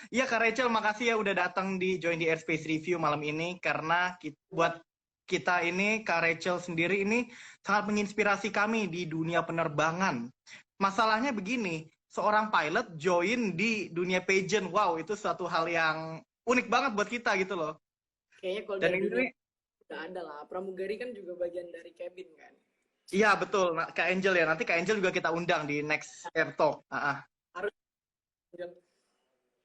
Iya Kak Rachel, makasih ya udah datang di join di Airspace Review malam ini karena buat kita ini Kak Rachel sendiri ini sangat menginspirasi kami di dunia penerbangan. Masalahnya begini, seorang pilot join di dunia pageant, wow itu suatu hal yang unik banget buat kita gitu loh. Kayaknya kalau Dan dari dunia ini, udah ada lah. Pramugari kan juga bagian dari cabin kan. iya betul, nah, Kak Angel ya, nanti Kak Angel juga kita undang di next Air Talk. Harus.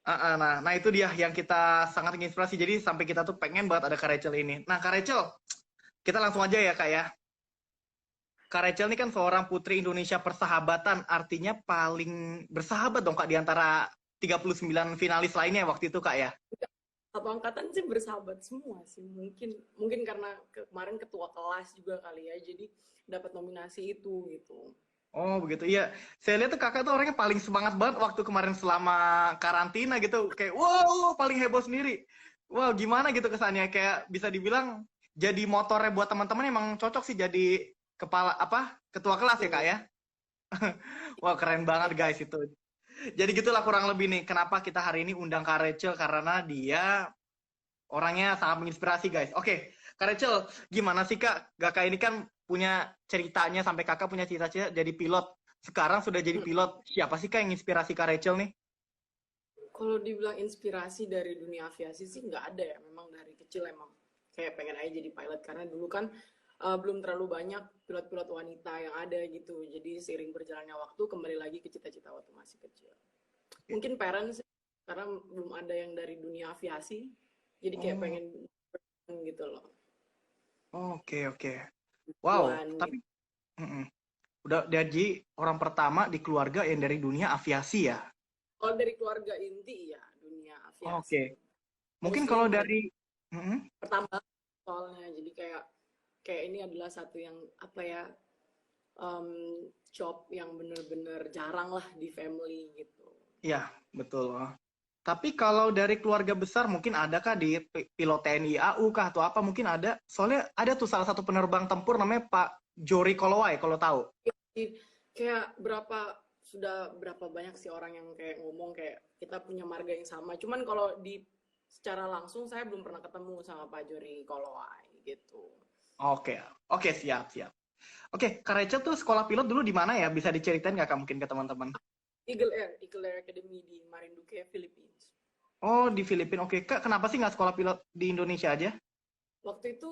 Nah itu dia yang kita sangat menginspirasi. Jadi sampai kita tuh pengen banget ada Kak Rachel ini. Nah Kak Rachel, kita langsung aja ya Kak ya. Kak Rachel ini kan seorang putri Indonesia persahabatan, artinya paling bersahabat dong Kak di antara 39 finalis lainnya waktu itu Kak ya. Satu angkatan sih bersahabat semua sih. Mungkin karena kemarin ketua kelas juga kali ya. Jadi dapat nominasi itu gitu. Oh begitu, iya. Saya lihat tuh kakak tuh orangnya paling semangat banget waktu kemarin selama karantina gitu. Kayak wow, paling heboh sendiri. Wow, gimana gitu kesannya. Kayak bisa dibilang jadi motornya buat teman-teman emang cocok sih jadi kepala apa ketua kelas ya kak ya. Wah keren banget guys itu. Jadi gitulah kurang lebih nih kenapa kita hari ini undang Kak Rachel karena dia orangnya sangat menginspirasi guys. Oke, Kak Rachel, gimana sih Kak? Kakak ini kan punya ceritanya sampai kakak punya cita-cita jadi pilot. Sekarang sudah jadi pilot. Siapa sih Kak yang inspirasi Kak Rachel nih? Kalau dibilang inspirasi dari dunia aviasi sih nggak ada ya. Memang dari kecil emang kayak pengen aja jadi pilot. Karena dulu kan belum terlalu banyak pilot-pilot wanita yang ada gitu. Jadi seiring berjalannya waktu kembali lagi ke cita-cita waktu masih kecil. Mungkin parents karena belum ada yang dari dunia aviasi. Jadi kayak Oh, pengen gitu loh. oke oke. Wow, Tuan tapi mm-mm. Udah jadi orang pertama di keluarga yang dari dunia aviasi ya. kalau dari keluarga inti ya dunia aviasi. Oke. Mungkin Mostly kalau mereka dari mm-mm. pertama soalnya jadi kayak ini adalah satu yang apa ya um, job yang bener-bener jarang lah di family gitu. Ya, betul. Tapi kalau dari keluarga besar mungkin ada kah di pilot TNI AU kah atau apa mungkin ada. Soalnya ada tuh salah satu penerbang tempur namanya Pak Jori Kolowai kalau tahu. Jadi, kayak berapa banyak sih orang yang kayak ngomong kayak kita punya marga yang sama. Cuman kalau di secara langsung saya belum pernah ketemu sama Pak Jori Kolowai gitu. Oke, oke siap siap. Oke, Kak Rachel tuh sekolah pilot dulu di mana ya? Bisa diceritain nggak Kak mungkin ke teman-teman? Eagle Air Academy di Marinduque, Philippines. Oh di Filipina. Oke, Kak kenapa sih nggak sekolah pilot di Indonesia aja? Waktu itu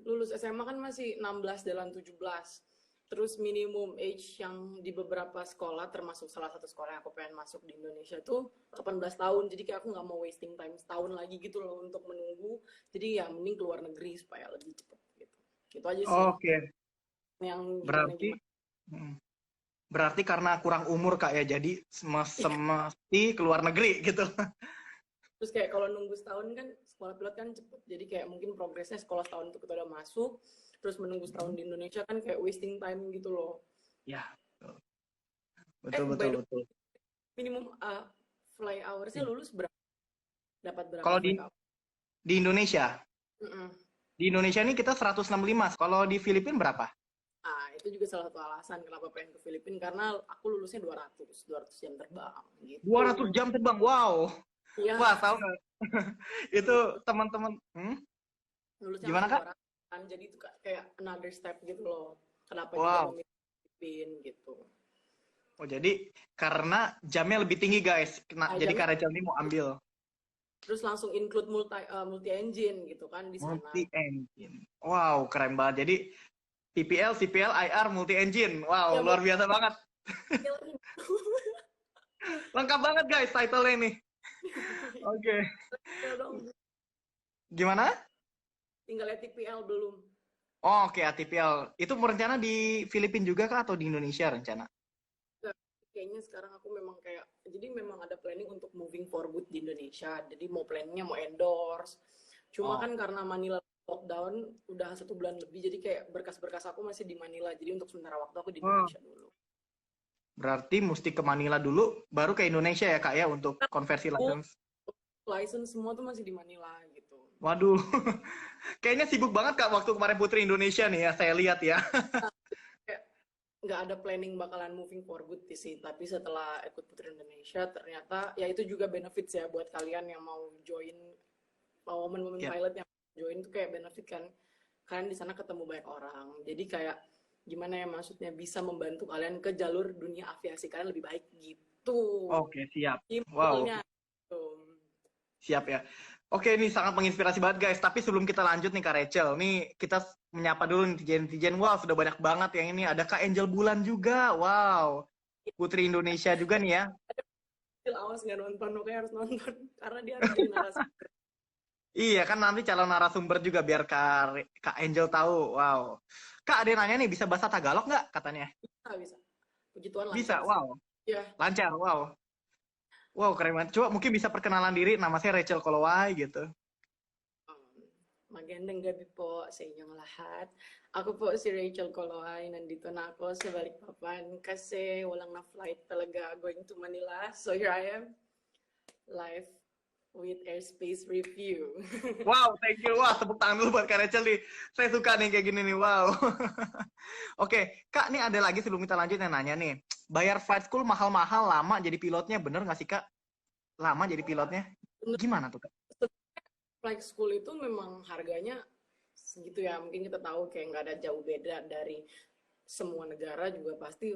lulus SMA kan masih 16 dan 17. Terus minimum age yang di beberapa sekolah, termasuk salah satu sekolah yang aku pengen masuk di Indonesia tuh 18 tahun. Jadi kayak aku nggak mau wasting time setahun lagi gitu loh untuk menunggu. Jadi ya mending keluar negeri supaya lebih cepet gitu. Itu aja sih. Oke, Yang berarti gimana-gimana. mm, berarti karena kurang umur Kak ya, jadi semesti keluar negeri gitu. Terus kayak kalau nunggu setahun kan sekolah pilot kan cepet. Jadi kayak mungkin progresnya sekolah setahun itu kita udah masuk. Terus menunggu setahun di Indonesia kan kayak wasting time gitu loh. Ya, betul By betul the betul. minimum fly hoursnya Iya. lulus berapa? Dapat berapa Kalau fly hour? di Indonesia, Mm-mm. di Indonesia ini kita 165. Kalau di Filipina berapa? Ah, itu juga salah satu alasan kenapa pengen ke Filipina karena aku lulusnya 200 jam terbang gitu. 200 jam terbang. Wow. Iya, Wah, tahu nggak? Itu teman-teman. lulusnya Gimana langsung Kak? 200 kan. Jadi itu kayak another step gitu loh. Kenapa juga Wow. memilih Filipina gitu. Oh, jadi karena jamnya lebih tinggi guys. Jadi Jamnya Kak Rachel ini mau ambil terus langsung include multi engine gitu kan di sana. multi engine. Wow, keren banget. Jadi TPL, CPL, IR, multi engine. Wow, Ya luar biasa banget. multi Lengkap banget guys title-nya ini. Oke. dong. Gimana? Tinggal TPL belum. Oh, oke, ATPL. Itu rencana di Filipina juga kah atau di Indonesia rencana? Kayaknya sekarang aku memang kayak jadi memang ada planning untuk moving forward di Indonesia. Jadi mau planningnya mau endorse. Cuma Oh. kan karena Manila lockdown udah 1 bulan lebih, jadi kayak berkas-berkas aku masih di Manila. Jadi untuk sementara waktu aku di Oh, Indonesia dulu. berarti mesti ke Manila dulu, baru ke Indonesia ya kak ya untuk konversi Aku license. license semua tuh masih di Manila gitu. Waduh, kayaknya sibuk banget kak waktu kemarin Putri Indonesia nih ya, saya lihat ya. Kayak nggak ada planning bakalan moving for good sih, tapi setelah ikut Putri Indonesia ternyata ya itu juga benefits ya buat kalian yang mau join women Ya. pilot yang join tuh kayak benefit kan, kalian di sana ketemu banyak orang, jadi kayak gimana ya, maksudnya bisa membantu kalian ke jalur dunia aviasi kalian lebih baik gitu Oke, siap. Wow, simpelnya gitu. siap ya. Oke, ini sangat menginspirasi banget guys. Tapi sebelum kita lanjut nih Kak Rachel, nih kita menyapa dulu netizen-netizen. Wow, sudah banyak banget yang ini. Ada Kak Angel Bulan juga. Wow, Putri Indonesia juga nih ya. Awas nggak nonton, makanya harus nonton karena dia harus jadi narasumber. Iya kan nanti calon narasumber juga biar Kak Angel tahu. Wow. Kak ada yang nanya nih, bisa bahasa Tagalog nggak katanya? Bisa puji Tuhan Bisa, lancar sih wow. ya. Lancar, wow. Wow, keren banget. Coba mungkin bisa perkenalan diri, nama saya Rachel Kolowai gitu. Magandang gabi po sa inyong lahat. Ako po si Rachel Coloay. Nandito na ako sa Balikpapan kasi walang na-flight talaga going to Manila. So here I am, live with Airspace Review. Wow, thank you. Wah, tepuk tangan dulu buat Kak Rachel nih. Saya suka nih kayak gini nih, wow. Oke, Kak, nih ada lagi sebelum kita lanjut yang nanya nih. Bayar flight school mahal-mahal, lama jadi pilotnya, bener nggak sih, Kak? Lama jadi pilotnya? Gimana tuh, Kak? Flight school itu memang harganya segitu ya. Mungkin kita tahu kayak nggak ada jauh beda dari semua negara juga pasti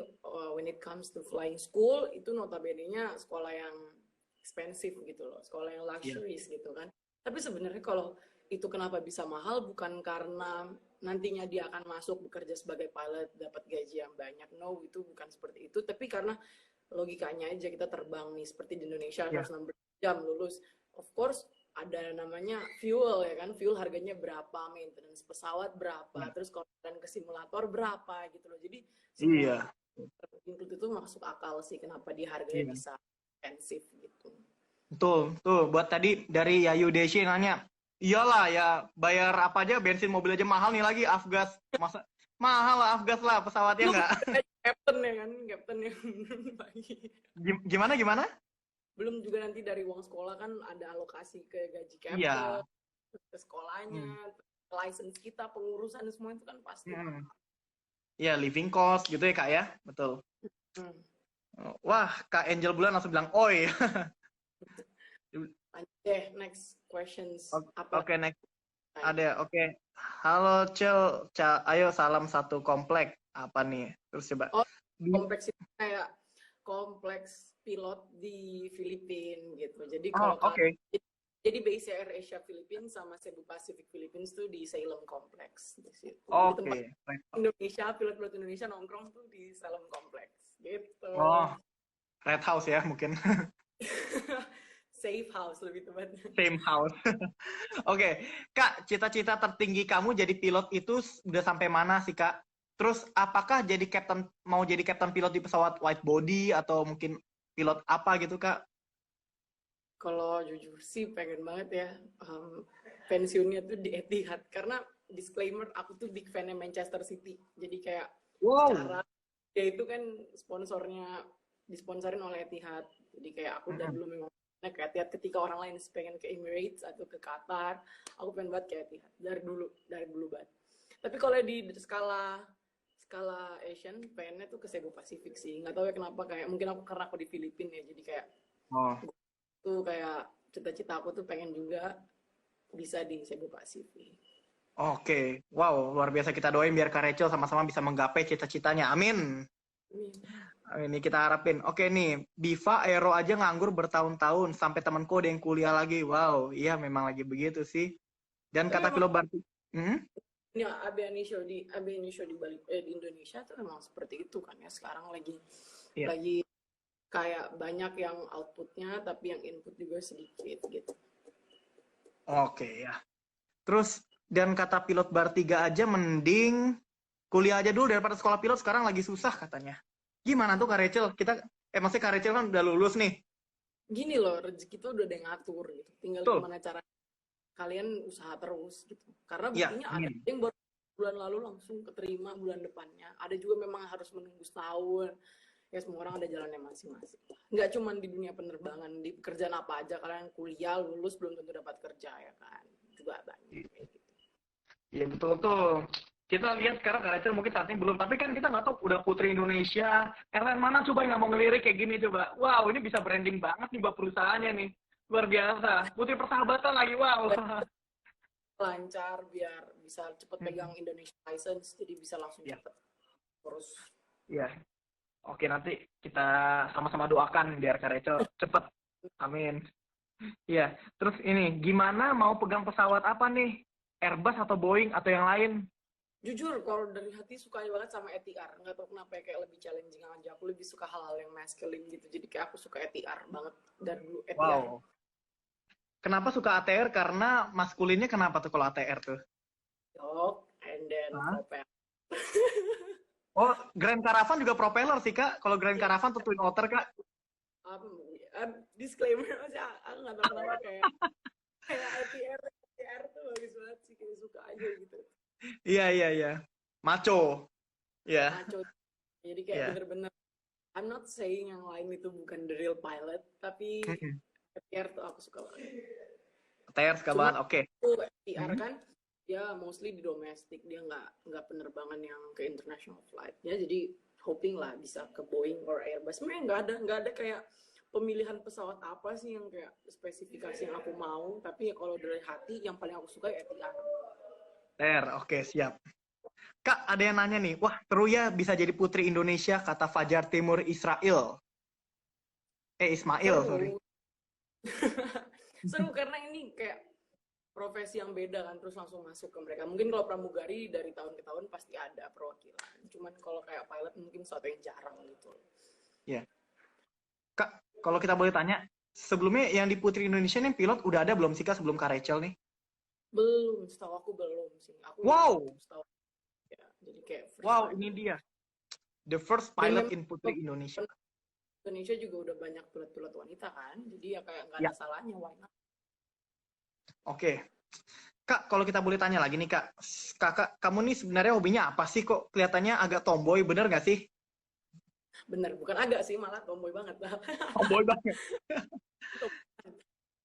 when it comes to flying school itu notabene-nya sekolah yang expensive gitu loh, sekolah yang luxuries gitu kan. Tapi sebenarnya kalau itu kenapa bisa mahal bukan karena nantinya dia akan masuk bekerja sebagai pilot dapat gaji yang banyak, no, itu bukan seperti itu, tapi karena logikanya aja kita terbang nih seperti di Indonesia harus 16 jam lulus, of course ada namanya fuel ya kan, fuel harganya berapa, maintenance pesawat berapa, terus kalau kalian ke simulator berapa gitu loh, jadi semua include itu masuk akal sih kenapa dia harganya bisa expensive gitu. Betul, tuh buat tadi dari Yayu Deshi nanya, iyalah ya bayar apa aja bensin mobil aja mahal nih lagi Afgas, masa mahal lah Afgas lah pesawatnya nggak? Captain ya kan, captain yang bagi. Gimana? Belum juga nanti dari uang sekolah kan ada alokasi ke gaji captain, Iya. ke sekolahnya, license kita, pengurusan semua itu kan pasti. Iya, living cost gitu ya Kak ya, betul. Wah, Kak Angel Bulan langsung bilang, oi. Next questions. Oke, next. Ada, oke. Halo Cel, ayo salam satu komplek. Apa nih? Terus coba. Kompleks itu kayak kompleks pilot di Filipina gitu. Jadi kalau jadi base Air Asia Philippines sama Cebu Pacific Philippines tuh di Salem Complex di situ. Oke. Indonesia, pilot-pilot Indonesia nongkrong tuh di Salem Complex gitu. Oh, Red House ya mungkin. Safe house lebih tepatnya. Same house. Oke, Kak, cita-cita tertinggi kamu jadi pilot itu udah sampai mana sih, Kak? Terus apakah mau jadi captain pilot di pesawat wide body atau mungkin pilot apa gitu, Kak? Kalau jujur sih pengen banget ya pensiunnya tuh di Etihad, karena disclaimer aku tuh big fan Manchester City. Jadi kayak cara ya itu kan disponsorin oleh Etihad. Jadi kayak aku udah dulu memang ke Etihad, ketika orang lain pengen ke Emirates atau ke Qatar, aku pengen banget ke Etihad dari dulu banget. Tapi kalau di skala Asian pengennya tuh ke Cebu Pacific sih. Nggak tahu ya kenapa, kayak mungkin karena aku di Filipina ya, jadi kayak tuh kayak cita-cita aku tuh pengen juga bisa di Cebu Pacific. Oke, wow, luar biasa, kita doain biar Kak Rachel sama-sama bisa menggapai cita-citanya. Amin. Ini kita harapin. Oke nih, Diva Aero aja nganggur bertahun-tahun sampai temanku ada yang kuliah lagi. Wow, iya memang lagi begitu sih. Dan kata pilot Barti, ya AB Indonesia di Indonesia tuh memang seperti itu kan ya, sekarang lagi kayak banyak yang outputnya tapi yang input juga sedikit gitu. Oke ya. Terus dan kata pilot bar 3 aja mending kuliah aja dulu daripada sekolah pilot, sekarang lagi susah katanya. Gimana tuh Kak Rachel? Maksudnya Kak Rachel kan udah lulus nih. Gini loh, rezeki itu udah ada yang ngatur gitu. Tinggal gimana cara kalian usaha terus gitu. Karena buktinya ada yang baru bulan lalu langsung keterima bulan depannya. Ada juga memang harus menunggu setahun. Ya semua orang ada jalannya masing-masing. Nggak cuma di dunia penerbangan, di pekerjaan apa aja, kalian kuliah lulus belum tentu dapat kerja ya kan, juga banyak kayak gitu. Iya betul tuh. kita lihat sekarang Kak Rachel mungkin saat ini belum, tapi kan kita nggak tahu udah Putri Indonesia, airline mana coba yang nggak mau ngelirik kayak gini coba. Wow, ini bisa branding banget nih buat perusahaannya nih. Luar biasa. Putri Persahabatan lagi, wow. Lancar biar bisa cepet pegang Indonesia license, jadi bisa langsung cepet terus. Iya. Oke, nanti kita sama-sama doakan biar Kak Rachel cepet. Amin. Iya. Terus ini, gimana mau pegang pesawat apa nih? Airbus atau Boeing atau yang lain? Jujur, kalau dari hati suka banget sama ATR. Nggak tahu kenapa ya, kayak lebih challenging aja. Aku lebih suka hal-hal yang masculine gitu. Jadi kayak aku suka ATR banget dari dulu ATR. Wow. Kenapa suka ATR? Karena maskulinnya kenapa tuh kalau ATR tuh? Dog, and then propeller. Oh, Grand Caravan juga propeller sih, Kak. Kalau Grand Caravan tuh Twin Otter, Kak. Disclaimer aja, aku nggak tahu kenapa kayak ATR tuh bagus banget sih, kayak suka aja gitu. Iya. Macho. Iya. Macho. Jadi kayak bener-bener, I'm not saying yang lain itu bukan the real pilot, tapi ATR tuh aku suka banget. ATR suka banget, oke. ATR kan, dia mostly di domestik, dia nggak penerbangan yang ke international flight. Ya, jadi hoping lah bisa ke Boeing or Airbus. Sebenarnya nggak ada kayak pemilihan pesawat apa sih yang kayak spesifikasi yang aku mau, tapi ya kalau dari hati yang paling aku suka ya ATR. ATR, oke, siap. Kak, ada yang nanya nih, wah seru ya bisa jadi Putri Indonesia, kata Fajar Timur Ismail, sorry. Seru karena ini kayak profesi yang beda kan, terus langsung masuk ke mereka. Mungkin kalau pramugari dari tahun ke tahun pasti ada perwakilan, cuman kalau kayak pilot mungkin sesuatu yang jarang gitu. Iya. Kak, kalau kita boleh tanya, sebelumnya yang di Putri Indonesia nih pilot udah ada belum sih Kak sebelum Kak Rachel nih? Belum, setahu aku belum sih. Wow. Setahu, ya, jadi kayak wow, ini dia. The first pilot in Putri Indonesia. Indonesia juga udah banyak pilot-pilot wanita kan, jadi ya kayak nggak ada salahnya, why not? Oke. Kak, kalau kita boleh tanya lagi nih Kak, Kakak, kamu nih sebenarnya hobinya apa sih kok kelihatannya agak tomboy, bener nggak sih? Bener, bukan agak sih, malah tomboy banget. Tomboy banget.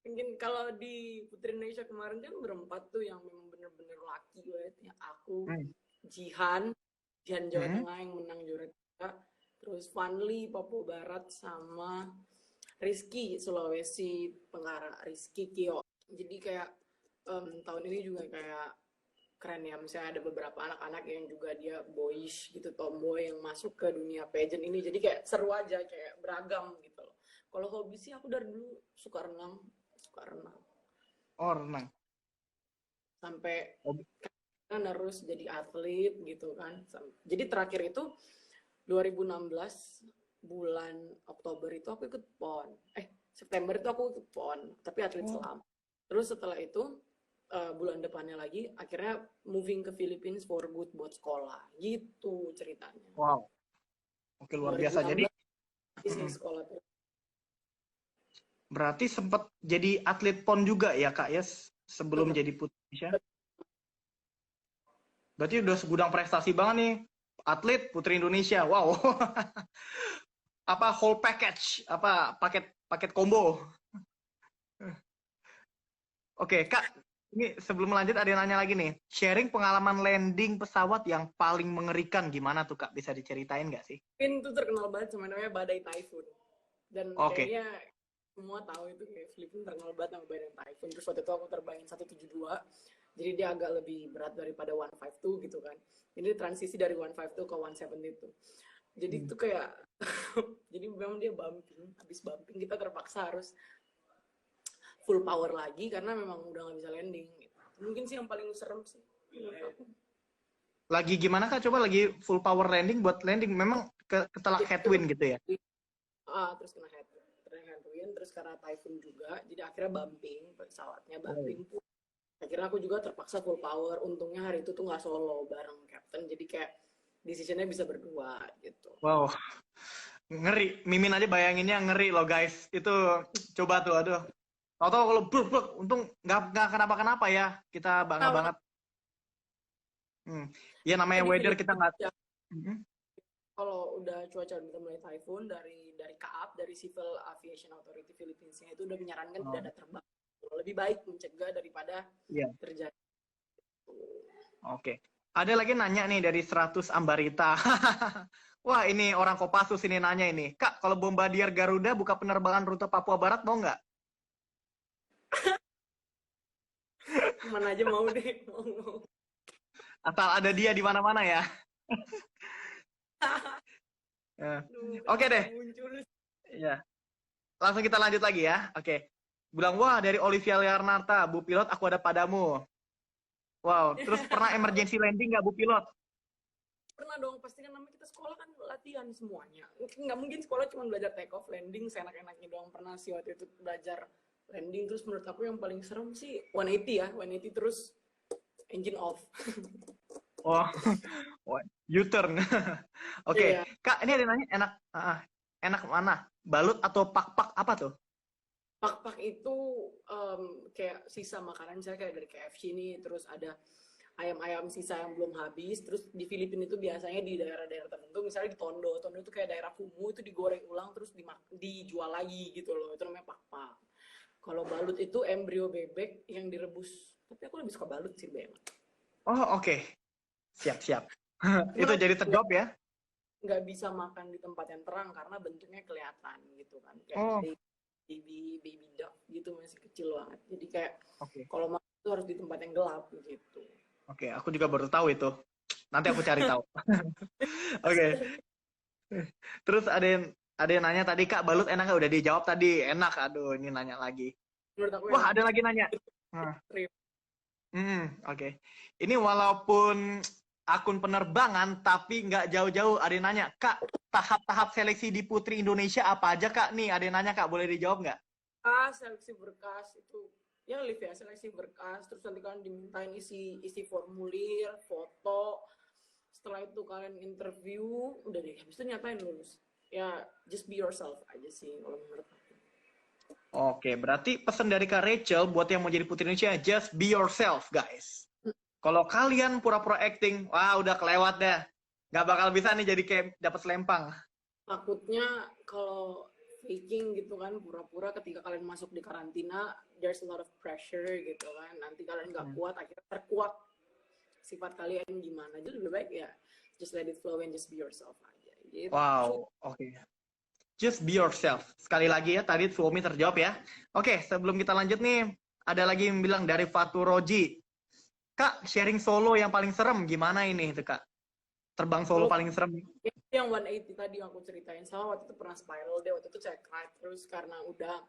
Mungkin kalau di Putri Indonesia kemarin kan berempat tuh yang memang bener-bener laki banget. Ya, aku, Jihan Jawa Tengah yang menang juara 3, terus Vanli Papua Barat, sama Rizky Sulawesi Tenggara, Rizky Kio. Jadi kayak tahun ini juga kayak keren ya, misalnya ada beberapa anak-anak yang juga dia boyish gitu, tomboy yang masuk ke dunia pageant ini, jadi kayak seru aja, kayak beragam gitu loh. Kalau hobi sih aku dari dulu suka renang. Oh, renang. Sampai kan harus jadi atlet gitu kan. Jadi terakhir itu 2016 bulan Oktober itu aku ikut PON. September itu aku ikut PON, tapi atlet selam. Terus setelah itu bulan depannya lagi akhirnya moving ke Philippines for good buat sekolah. Gitu ceritanya. Wow. Oke, luar biasa. Jadi sekolah tuh. Berarti sempat jadi atlet PON juga ya Kak ya sebelum jadi Putri Indonesia? Berarti udah segudang prestasi banget nih. Atlet Putri Indonesia. Wow. Apa whole package? Apa paket combo? Oke, Kak. Ini sebelum lanjut ada yang nanya lagi nih. Sharing pengalaman landing pesawat yang paling mengerikan gimana tuh Kak? Bisa diceritain nggak sih? Mungkin itu terkenal banget sama namanya badai typhoon. Dan kayaknya semua tahu itu kayak Filipina terkenal banget sama badai typhoon. Terus waktu itu aku terbangin 172, jadi dia agak lebih berat daripada 152 gitu kan. Ini transisi dari 152 ke 172. Jadi itu kayak jadi memang dia bumping, habis bumping kita terpaksa harus full power lagi karena memang udah nggak bisa landing gitu. Mungkin sih yang paling serem sih. Lagi gimana Kak? Coba lagi full power landing buat landing memang ketelak headwind gitu ya? Terus kena headwind, terus karena typhoon juga, jadi akhirnya bumping, pesawatnya bumping pun. Akhirnya aku juga terpaksa full power. Untungnya hari itu tuh nggak solo bareng captain, jadi kayak decisionnya bisa berdua gitu. Wow, ngeri. Mimin aja bayanginnya ngeri loh guys. Itu coba tuh, aduh. Tahu-tahu kalau bluk, untung nggak kenapa-kenapa ya. Kita bangga banget. Ya namanya weather kita nggak. Kalau udah cuaca udah mulai typhoon dari KAAP, dari Civil Aviation Authority Philippines-nya itu udah menyarankan tidak ada terbang. Lebih baik mencegah daripada terjadi. Oke. Ada lagi nanya nih dari 100 Ambarita. Wah, ini orang Kopassus ini nanya ini. Kak, kalau Bombardier Garuda buka penerbangan rute Papua Barat mau nggak? Kemana aja mau deh, mau. Asal ada dia di mana-mana ya. Ya. Duh, Oke kenapa deh. muncul? Ya. Langsung kita lanjut lagi ya. Oke. Bilang, wah dari Olivia Leonarta, Bu Pilot aku ada padamu. Wow, terus pernah emergency landing nggak Bu Pilot? Pernah dong, pasti kan namanya kita sekolah kan latihan semuanya. Nggak mungkin sekolah cuma belajar take off, landing, seenak-enaknya doang. Pernah sih waktu itu belajar landing, terus menurut aku yang paling serem sih 180 ya, 180 terus engine off. Oh, U-turn. Oke, Iya, Kak, ini ada nanya enak, enak mana? Balut atau pak-pak apa tuh? pak-pak itu kayak sisa makanan, misalnya kayak dari KFC nih, terus ada ayam-ayam sisa yang belum habis, terus di Filipina itu biasanya di daerah-daerah tertentu, misalnya di Tondo, Tondo itu kayak daerah kumuh, itu digoreng ulang terus dijual lagi gitu loh, itu namanya pak-pak. Kalau balut itu embrio bebek yang direbus, tapi aku lebih suka balut sih, Bem. Oh, oke. Siap-siap. Cuman Itu aku jadi terjawab ya? nggak bisa makan di tempat yang terang karena bentuknya kelihatan gitu kan, kayak Oh, baby duck gitu, masih kecil banget. Jadi kayak oke. kalau makan itu harus di tempat yang gelap gitu. Oke, aku juga baru tahu itu. Nanti aku cari tahu. Oke. Terus ada yang nanya tadi, Kak, balut enak nggak? Udah dijawab tadi. Enak. Aduh, ini nanya lagi. Menurut aku Wah, enak ada lagi nanya. Nah, trip. oke. Ini walaupun akun penerbangan, tapi nggak jauh-jauh. Ada yang nanya, Kak, tahap-tahap seleksi di Putri Indonesia apa aja, Kak? Nih, ada yang nanya, Kak. Boleh dijawab nggak? Seleksi berkas itu ya Liv ya, seleksi berkas, terus nanti kalian dimintain isi formulir, foto, setelah itu kalian interview, udah deh, habis itu nyatain lulus. Ya just be yourself aja sih kalau menurut aku. Oke, berarti pesan dari Kak Rachel buat yang mau jadi Putri Indonesia, just be yourself, guys. Kalau kalian pura-pura acting, wah udah kelewat dah. Nggak bakal bisa nih jadi kayak dapat selempang. Takutnya kalau faking gitu kan, pura-pura ketika kalian masuk di karantina, there's a lot of pressure gitu kan, nanti kalian nggak kuat, akhirnya terkuak sifat kalian gimana. Jadi lebih baik ya just let it flow and just be yourself aja gitu. Wow, oke. Just be yourself. Sekali lagi ya, tadi Suomi terjawab ya. Oke, sebelum kita lanjut nih, ada lagi yang bilang dari Fatur Roji. Kak, sharing solo yang paling serem gimana ini itu, Kak? Terbang solo paling serem. Yang 180 tadi yang aku ceritain, sama waktu itu pernah spiral deh, waktu itu check ride, terus karena udah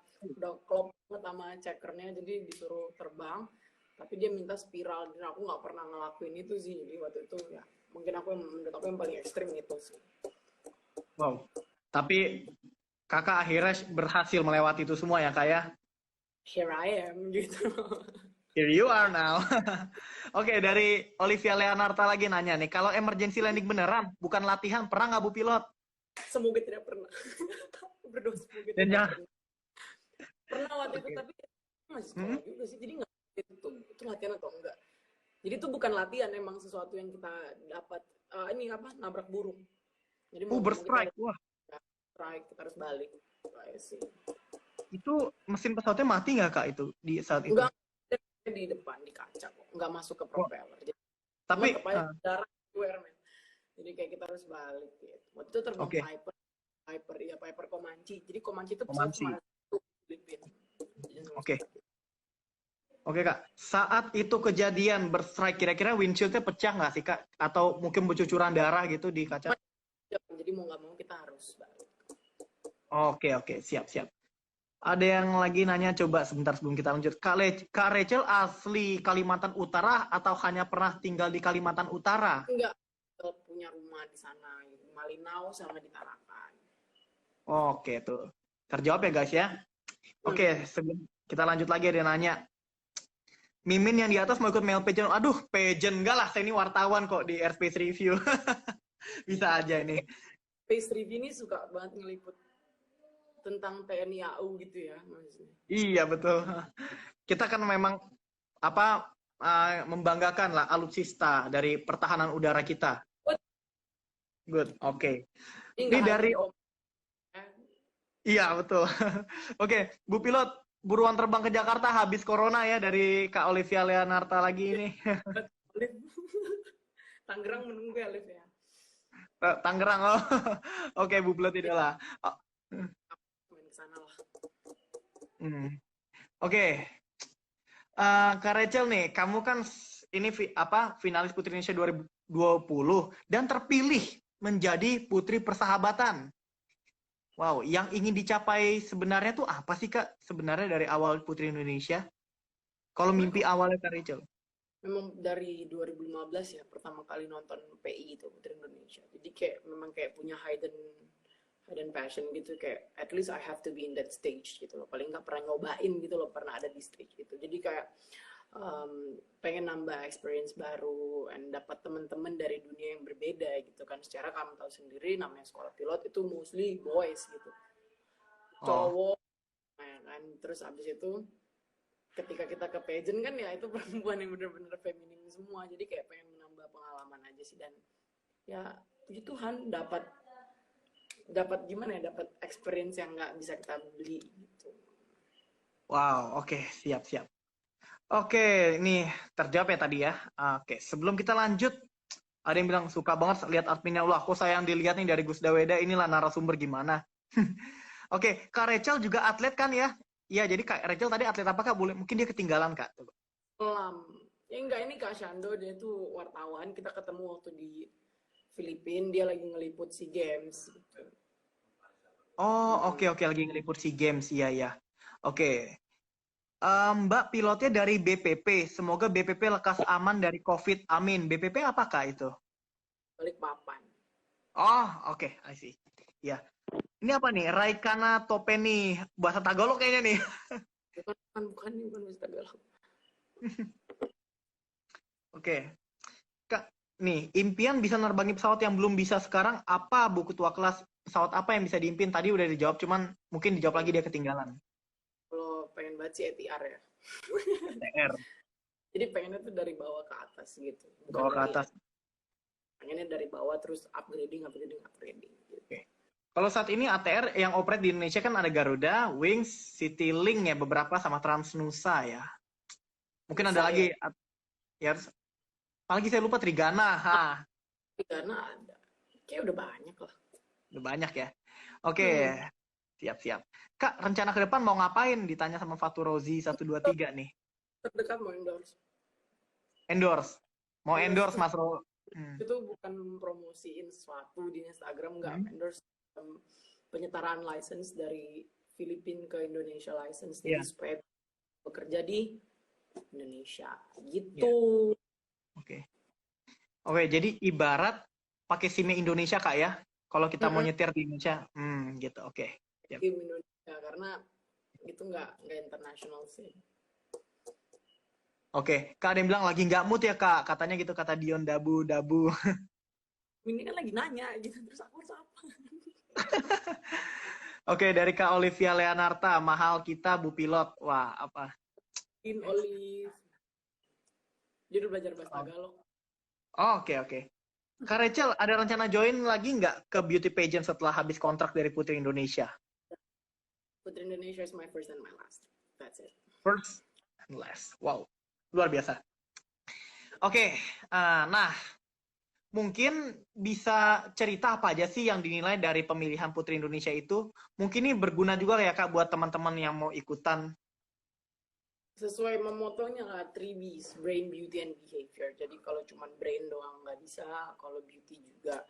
klop sama checkernya, jadi disuruh terbang, tapi dia minta spiral, dan aku nggak pernah ngelakuin itu sih, jadi waktu itu ya mungkin menurut aku yang paling ekstrim itu sih. Wow. Tapi kakak akhirnya berhasil melewati itu semua ya, Kak ya? Here I am gitu. Here you are now. Oke, dari Olivia Leonarta lagi nanya nih, kalau emergency landing beneran, bukan latihan, pernah nggak Bu Pilot? Semoga tidak pernah. Berdoa semoga Dan tidak jangan. pernah. Pernah waktu itu, tapi masih sekolah juga sih, jadi nggak itu latihan atau enggak. Jadi itu bukan latihan, emang sesuatu yang kita dapat, ini apa, nabrak burung. Jadi mau Berstrike, wah. strike, kita harus balik. Sih. Itu mesin pesawatnya mati nggak, Kak, itu di saat itu? Enggak, di depan, di kaca kok. Enggak masuk ke propeller. Jadi, Tapi darah men. Jadi kayak kita harus balik gitu. Waktu itu terbang Piper Comanche. Jadi Comanche itu pesawat cuma satu Filipina. Oke. Oke, Kak, saat itu kejadian berstrike, kira-kira windshieldnya pecah nggak sih, Kak? Atau mungkin bercucuran darah gitu di kaca? Jadi mau nggak mau kita harus balik. Oke, siap. Ada yang lagi nanya, coba sebentar sebelum kita lanjut. Kak Rachel asli Kalimantan Utara atau hanya pernah tinggal di Kalimantan Utara? Enggak, punya rumah di sana, gitu. Malinau sama di Tarakan. Oke, tuh. Terjawab ya, guys ya? Oke, sebelum kita lanjut lagi ada yang nanya. Mimin yang di atas mau ikut mail pageant. Aduh, pageant enggak lah, saya ini wartawan kok di Airspace Review. Bisa aja ini. Space Review ini suka banget ngeliput tentang TNI AU gitu ya, maksudnya. Iya, betul. Kita kan memang membanggakan lah alutsista dari pertahanan udara kita. Good, oke. Ini dari Iya, betul. Oke, Bu Pilot, buruan terbang ke Jakarta habis corona ya dari Kak Olivia Leonarta lagi ini. Tangerang menunggu ya, Liv ya. Tangerang, oh. Oke, Bu Bulet Jadi itulah. Oh, main ke sana lah. hmm. Oke. Kak Rachel nih, kamu kan ini finalis Putri Indonesia 2020 dan terpilih menjadi Putri Persahabatan. Wow, yang ingin dicapai sebenarnya tuh apa sih Kak sebenarnya dari awal Putri Indonesia? Kalau mimpi Sebenarnya awalnya Kak Rachel? memang dari 2015 ya pertama kali nonton PI itu Putri Indonesia. Jadi kayak memang kayak punya hidden passion gitu, kayak at least I have to be in that stage gitu loh. Paling nggak pernah nyobain gitu loh, pernah ada di stage gitu. Jadi kayak pengen nambah experience baru dan dapat teman-teman dari dunia yang berbeda gitu kan. Secara kamu tahu sendiri namanya sekolah pilot itu mostly boys gitu, Oh, cowok ya kan. Terus abis itu ketika kita ke pageant kan ya itu perempuan yang bener-bener feminim semua, jadi kayak pengen menambah pengalaman aja sih. Dan ya puji Tuhan dapat dapat gimana ya, dapat experience yang nggak bisa kita beli gitu. wow, oke, siap-siap. Oke, ini terjawab ya tadi ya. Oke, sebelum kita lanjut, ada yang bilang suka banget lihat adminnya. Wah, aku sayang dilihat nih dari Gus Daweda, inilah narasumber gimana. Oke, Kak Rachel juga atlet kan ya? Iya, jadi Kak Rachel tadi atlet apa Kak? Boleh, mungkin dia ketinggalan Kak. Coba. Kelam ya enggak, ini Kak Shando, dia tuh wartawan, kita ketemu waktu di Filipina, dia lagi ngeliput SEA Games gitu. Oh, oke oke lagi ngeliput SEA Games, iya ya. Oke. Mbak pilotnya dari BPP. Semoga BPP lekas aman dari COVID. Amin. BPP apakah itu? Balik papan. Oh, oke, I see. Ya. Ini apa nih? Raikana Topeni. Bahasa Tagalog kayaknya nih. Bukan bisa galau. Oke. Kak, nih, impian bisa nerbangin pesawat yang belum bisa sekarang. Apa buku tua kelas? Pesawat apa yang bisa diimpin? Tadi udah dijawab, cuman mungkin dijawab lagi dia ketinggalan. Kalau pengen banget sih ATR ya. TR. Jadi pengennya tuh dari bawah ke atas gitu, bukan Bawa ke dari atas. pengennya dari bawah terus upgrading gitu. Oke. Kalau saat ini ATR yang operate di Indonesia kan ada Garuda, Wings, Citylink ya beberapa sama Transnusa ya. Mungkin ada Bisa lagi ya, ya. Apalagi saya lupa Trigana. Ha, karena ada kayak udah banyak lah. udah banyak ya. Oke, siap-siap. Kak, rencana ke depan mau ngapain? Ditanya sama Faturozi 123 nih. Terdekat mau endorse. Endorse. Mau Endorse endorse itu, Mas Ro. itu bukan promosiin sesuatu di Instagram, nggak. Endorse penyetaraan license dari Filipina ke Indonesia license, jadi Iya. supaya bekerja di Indonesia Iya. gitu. Oke. Oke, jadi ibarat pakai SIM Indonesia Kak ya. Kalau kita mau nyetir di Indonesia, gitu. Oke. Yap. Tim Indonesia karena itu nggak international sih. Oke, Kak ada yang bilang lagi nggak mood ya Kak, katanya gitu kata Dion Dabu. Ini kan lagi nanya gitu, terus aku harus apa? Oke, dari Kak Olivia Leonarta, mahal kita Bu Pilot. Wah, apa? In Olive. Dia udah belajar bahasa Tagalog. Oh, oke. Kak Rachel, ada rencana join lagi nggak ke beauty pageant setelah habis kontrak dari Putri Indonesia? Putri Indonesia is my first and my last. That's it. First and last. Wow, luar biasa. Oke, nah mungkin bisa cerita apa aja sih yang dinilai dari pemilihan Putri Indonesia itu? Mungkin ini berguna juga ya Kak buat teman-teman yang mau ikutan. Sesuai memotonya lah, 3Bs, brain, beauty, and behavior. Jadi kalau cuma brain doang nggak bisa, kalau beauty juga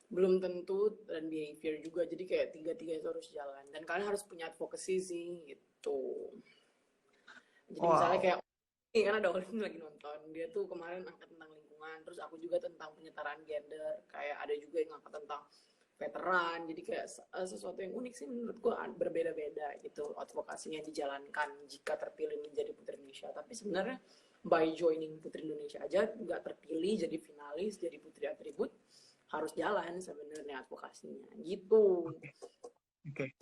belum tentu, dan behavior juga. Jadi kayak tiga-tiga itu harus jalan. Dan kalian harus punya advocacy sih, gitu. Jadi misalnya kayak, ini kan ada orang lagi nonton, dia tuh kemarin angkat tentang lingkungan, terus aku juga tentang penyetaraan gender, kayak ada juga yang angkat tentang veteran, jadi kayak sesuatu yang unik sih menurut gue, berbeda-beda gitu advokasinya dijalankan jika terpilih menjadi Putri Indonesia. Tapi sebenarnya by joining Putri Indonesia aja nggak terpilih jadi finalis, jadi putri atribut, harus jalan sebenarnya advokasinya gitu. Oke.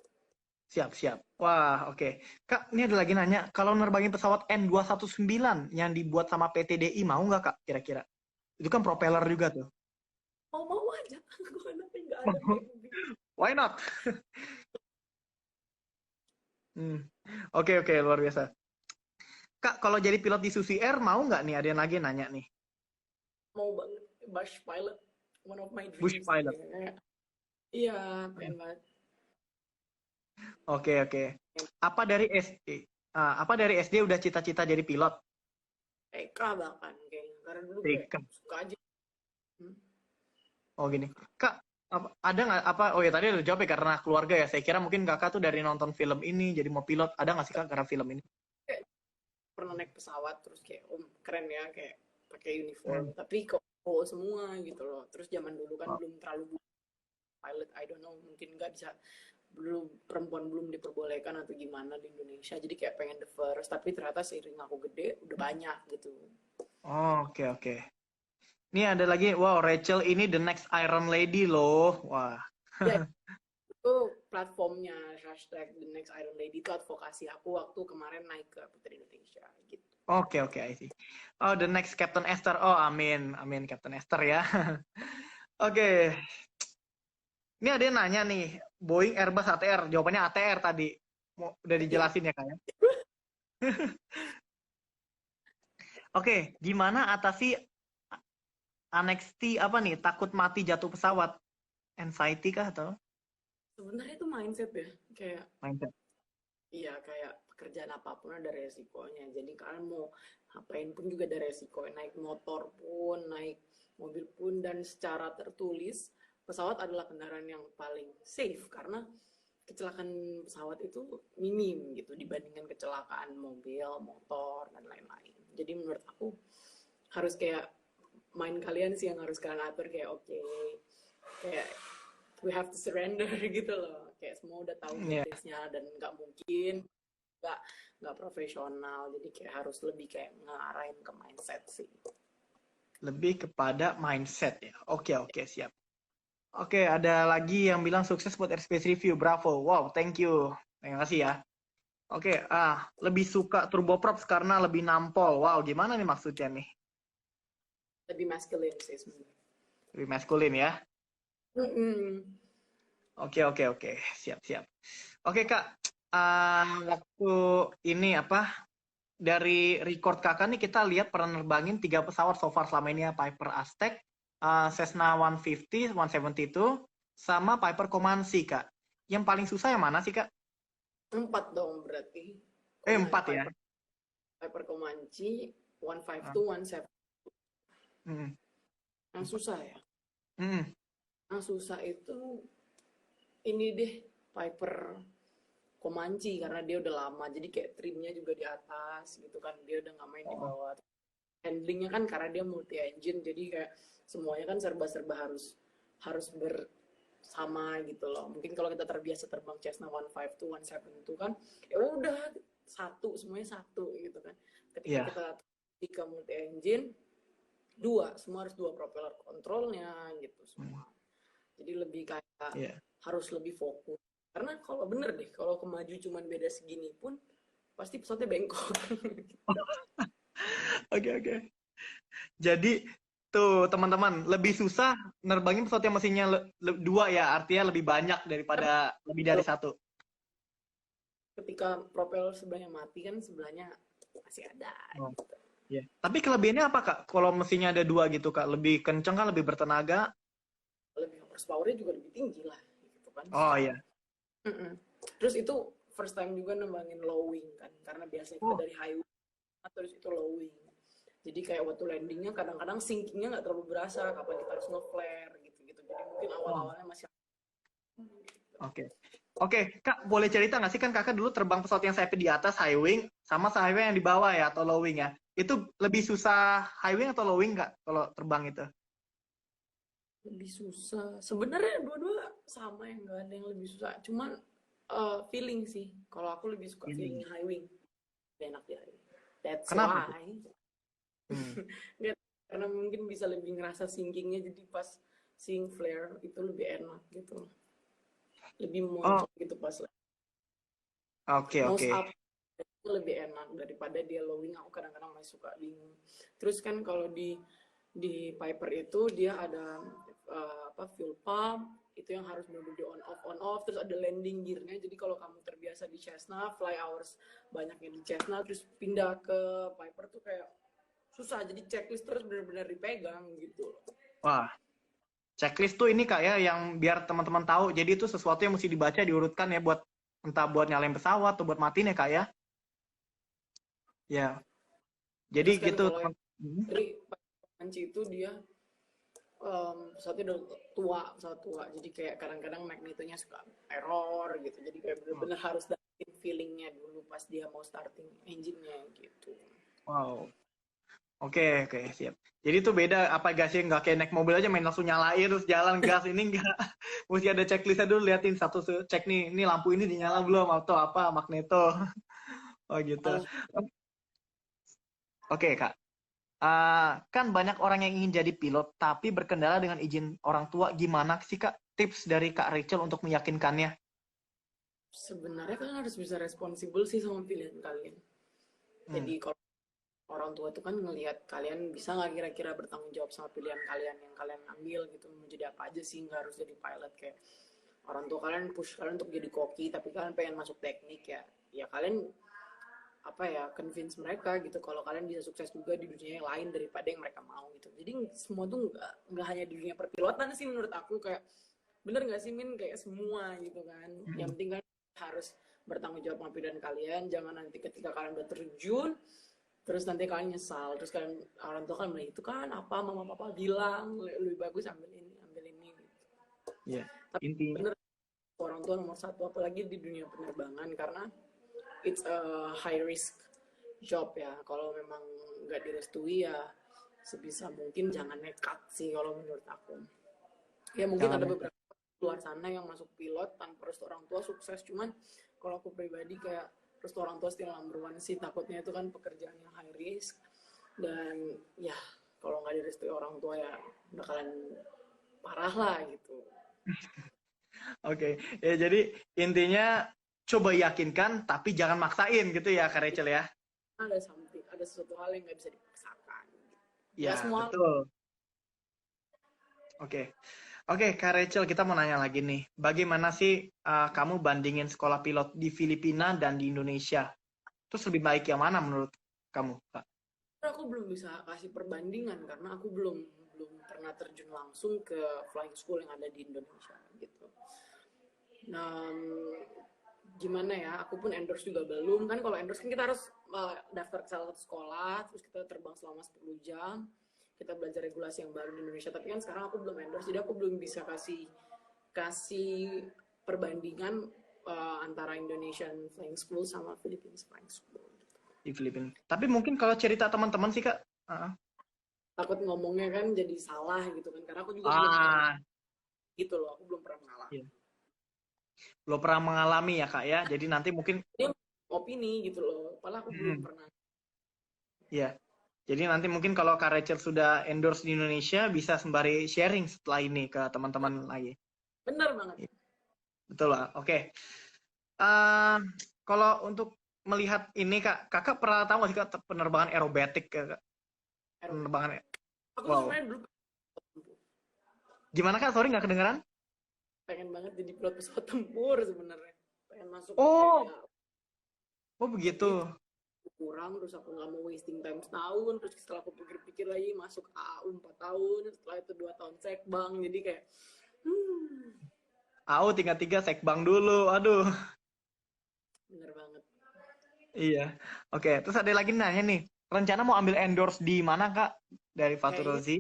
Siap. Wah, oke. Kak, ini ada lagi nanya, kalau nerbangin pesawat N219 yang dibuat sama PTDI, mau nggak Kak, kira-kira? Itu kan propeller juga tuh. Mau aja, gue nanti nggak ada. Why not? Oke, luar biasa. Kak, kalau jadi pilot di Susi Air, mau nggak nih? Ada yang lagi nanya nih. Mau banget. Bush pilot, one of my Bush dreams pilot. gitu. Kayak, iya, pengen banget. Oke, oke. Apa dari SD? Apa dari SD udah cita-cita jadi pilot? TK bahkan kayaknya, karena dulu kayak TK. suka aja. Hmm. Oh gini, Kak, ada nggak apa? Oh ya tadi udah jawab ya karena keluarga ya. Saya kira mungkin kakak tuh dari nonton film ini jadi mau pilot. Ada nggak sih kak karena film ini? Kayak pernah naik pesawat terus kayak keren ya, kayak pakai uniform, Hmm. tapi kok semua gitu loh. Terus zaman dulu kan Oh, belum terlalu pilot, I don't know, mungkin nggak bisa, belum, perempuan belum diperbolehkan atau gimana di Indonesia, jadi kayak pengen the first, tapi ternyata seiring aku gede udah banyak gitu. oke, oke. Ini ada lagi, wow Rachel ini the next Iron Lady loh. Wah. Ya, itu platformnya hashtag the next Iron Lady, itu advokasi aku waktu kemarin naik ke Putri Indonesia gitu. Oke, oke, I see. Oh, the next Captain Esther. Oh, amin. Amin Captain Esther ya. Oke. Ini ada yang nanya nih, Boeing Airbus ATR. Jawabannya ATR tadi. Udah Ya, dijelasin ya kak ya. Oke, gimana atasi anxiety apa nih? Takut mati jatuh pesawat? Anxiety kah atau sebenarnya itu mindset ya, kayak mindset? iya, kayak pekerjaan apapun ada resikonya. Jadi kalian mau ngapain pun juga ada resiko. Naik motor pun, naik mobil pun, dan secara tertulis pesawat adalah kendaraan yang paling safe karena kecelakaan pesawat itu minim gitu dibandingkan kecelakaan mobil, motor, dan lain-lain. Jadi menurut aku harus kayak main kalian sih yang harus kalian atur, kayak oke, kayak we have to surrender gitu loh. Kayak semua udah tahu Ya, detailsnya dan nggak mungkin, nggak nggak profesional, jadi kayak harus lebih kayak ngarahin ke mindset sih. lebih kepada mindset ya. Oke, oke, siap. Oke, ada lagi yang bilang sukses buat Airspace Review. Bravo. Wow, thank you. Terima kasih ya. Oke, lebih suka turboprops karena lebih nampol. Wow, gimana nih maksudnya nih? Lebih masculine sih sebenarnya. Lebih maskulin ya. Mm-mm. Oke, oke, oke. Siap, siap. Oke, Kak. Waktu ini apa? Dari record kakak nih kita lihat pernah nerbangin 3 pesawat so far selama ini ya. Piper Aztec, Cessna 150, 172, sama Piper Comanche, Kak. Yang paling susah yang mana sih, Kak? 4 dong berarti. Kalau nanya 4 ya? Piper Comanche, Ah, 152, 172. mm, Yang 4. susah ya? Mm, Yang susah itu ini deh, Piper Comanche, karena dia udah lama, jadi kayak trimnya juga di atas gitu kan, dia udah nggak main di oh, bawah. Handlingnya kan karena dia multi engine, jadi kayak semuanya kan serba-serba harus harus bersama gitu loh. Mungkin kalau kita terbiasa terbang Cessna 152, 172 kan, ya udah satu, semuanya satu gitu kan. Ketika iya. kita ke multi engine, dua, semua harus dua propeller kontrolnya gitu Mm, semua. Jadi lebih kayak iya. harus lebih fokus. Karena kalau bener deh, kalau kemaju cuman beda segini pun pasti pesawatnya bengkok. Oke, oke. Jadi tuh teman-teman lebih susah nerbangin pesawat yang mesinnya 2 ya, artinya lebih banyak daripada lebih dari satu. Ketika propeller sebelahnya mati kan sebelahnya masih ada Oh, gitu. iya. Tapi kelebihannya apa Kak? Kalau mesinnya ada 2 gitu Kak, lebih kenceng kan, lebih bertenaga? Lebih horsepower-nya juga lebih tinggi lah gitu kan Oh secara. iya. Mm-mm. Terus itu first time juga nembangin low wing kan, karena biasanya kita Oh dari high wing terus itu low wing. Jadi kayak waktu landingnya kadang-kadang sinkingnya nggak terlalu berasa kapan kita harus nge-flare gitu-gitu. Jadi mungkin oh. awal-awalnya masih Oke. Oke, Kak, boleh cerita nggak sih kan Kakak dulu terbang pesawat yang sayapnya di atas high wing sama sayapnya yang di bawah ya atau low wing ya? Itu lebih susah high wing atau low wing Kak kalau terbang itu? lebih susah. Sebenarnya dua-dua sama, yang nggak ada yang lebih susah. Cuman feeling sih. Kalau aku lebih suka Ini. feeling high wing. Lebih enak di high wing. That's Kenapa tuh? why. Hmm. Nggak, karena mungkin bisa lebih ngerasa sinkingnya, jadi pas sink flare itu lebih enak gitu. Lebih Oh, moncong gitu pas oke, nose oke. up, itu lebih enak daripada dia lowing. Aku kadang-kadang masih suka bingung. Terus kan kalau di Piper itu dia ada fuel pump itu yang harus benar di on off, terus ada landing gearnya. Jadi kalau kamu terbiasa di Cessna, fly hours banyaknya di Cessna, terus pindah ke Piper tuh kayak susah, jadi checklist terus benar-benar dipegang gitu. Wah, checklist tuh ini kak ya, yang biar teman-teman tahu. Jadi itu sesuatu yang mesti dibaca, diurutkan ya buat entah buat nyalain pesawat atau buat matiin ya kak ya. Ya, jadi Terus kan gitu kalau teman. yang dari panci itu dia pesawatnya udah tua, pesawat tua. Jadi kayak kadang-kadang magnetonya suka error gitu. Jadi kayak bener-bener harus dapetin feelingnya dulu pas dia mau starting engine-nya gitu. Wow. Oke, oke, siap. Jadi itu beda apa gas sih? Nggak kayak naik mobil aja main langsung nyalain terus jalan gas ini enggak. Mesti ada checklistnya dulu, liatin satu cek nih, ini lampu ini dinyala belum atau apa magneto. Oh gitu. Harus Oke kak. Kan banyak orang yang ingin jadi pilot tapi berkendala dengan izin orang tua. Gimana sih kak tips dari kak Rachel untuk meyakinkannya? sebenarnya kan harus bisa responsibel sih sama pilihan kalian. Hmm. Jadi kalau orang tua itu kan ngelihat kalian bisa nggak kira-kira bertanggung jawab sama pilihan kalian yang kalian ambil gitu, mau jadi apa aja sih, nggak harus jadi pilot. Kayak orang tua kalian push kalian untuk jadi koki tapi kalian pengen masuk teknik, ya ya kalian apa ya, convince mereka gitu kalau kalian bisa sukses juga di dunia yang lain daripada yang mereka mau gitu. Jadi semua tuh nggak hanya di dunia perpilotan sih menurut aku. Kayak bener nggak sih Min, kayak semua gitu kan. Yang penting kan harus bertanggung jawab sama pilihan kalian. Jangan nanti ketika kalian udah terjun terus nanti kalian nyesal, terus kalian orang tua kan bilang itu kan apa mama papa bilang lebih bagus ambil ini gitu. Iya. Tapi Intinya. bener, orang tua nomor satu apalagi di dunia penerbangan, karena it's a high risk job ya. Kalau memang nggak direstui ya sebisa mungkin jangan nekat sih kalau menurut aku. Ya mungkin Jangan ada nekat. beberapa luar sana yang masuk pilot tanpa restu orang tua sukses, cuman kalau aku pribadi kayak restu orang tua still number one sih. Takutnya itu kan pekerjaan yang high risk, dan ya kalau nggak direstui orang tua ya bakalan parah lah gitu. Oke, ya jadi intinya coba yakinkan tapi jangan maksain gitu ya Kak Rachel ya. Ada something, ada sesuatu hal yang nggak bisa dipaksakan. Nggak Ya, semua hal. betul. Oke. Oke, Kak Rachel, kita mau nanya lagi nih. Bagaimana sih kamu bandingin sekolah pilot di Filipina dan di Indonesia? Terus lebih baik yang mana menurut kamu, Kak? Aku belum bisa kasih perbandingan karena aku belum belum pernah terjun langsung ke flying school yang ada di Indonesia gitu. Nah, gimana ya, aku pun endorse juga belum kan. Kalau endorse kan kita harus daftar ke salah satu sekolah, terus kita terbang selama 10 jam, kita belajar regulasi yang baru di Indonesia. Tapi kan sekarang aku belum endorse, jadi aku belum bisa kasih kasih perbandingan antara Indonesian Flying School sama Philippines Flying School. Di Filipina. Tapi mungkin kalau cerita teman-teman sih, Kak. Takut ngomongnya kan jadi salah gitu kan, karena aku juga belum pernah Ah, gitu loh, aku belum pernah mengalami. iya. Belum pernah mengalami ya, Kak ya. Jadi nanti mungkin Ini opini gitu loh, padahal aku belum pernah. ya. Jadi nanti mungkin kalau Kak Rachel sudah endorse di Indonesia bisa sembari sharing setelah ini ke teman-teman lagi. Bener banget. Betul lah. Oke. Eh, kalau untuk melihat ini Kak, Kakak pernah tahu nggak sih Kak penerbangan aerobatik Kak? Aerobatik. Penerbangan. Aku tuh Wow. sebenarnya dulu Gimana Kak? Sorry nggak kedengeran? pengen banget jadi pilot pesawat tempur sebenarnya. Pengen masuk Oh, TNI. oh Tapi begitu. kurang, terus aku nggak mau wasting time setahun. Terus setelah aku pikir-pikir lagi masuk AU 4 tahun, setelah itu 2 tahun sekbang. Jadi kayak AU tingkat 3 sekbang dulu. Aduh. bener banget. Iya. Oke. Terus ada lagi nanya nih. Rencana mau ambil endorse di mana Kak? Dari Fatur Kayaknya Rozi?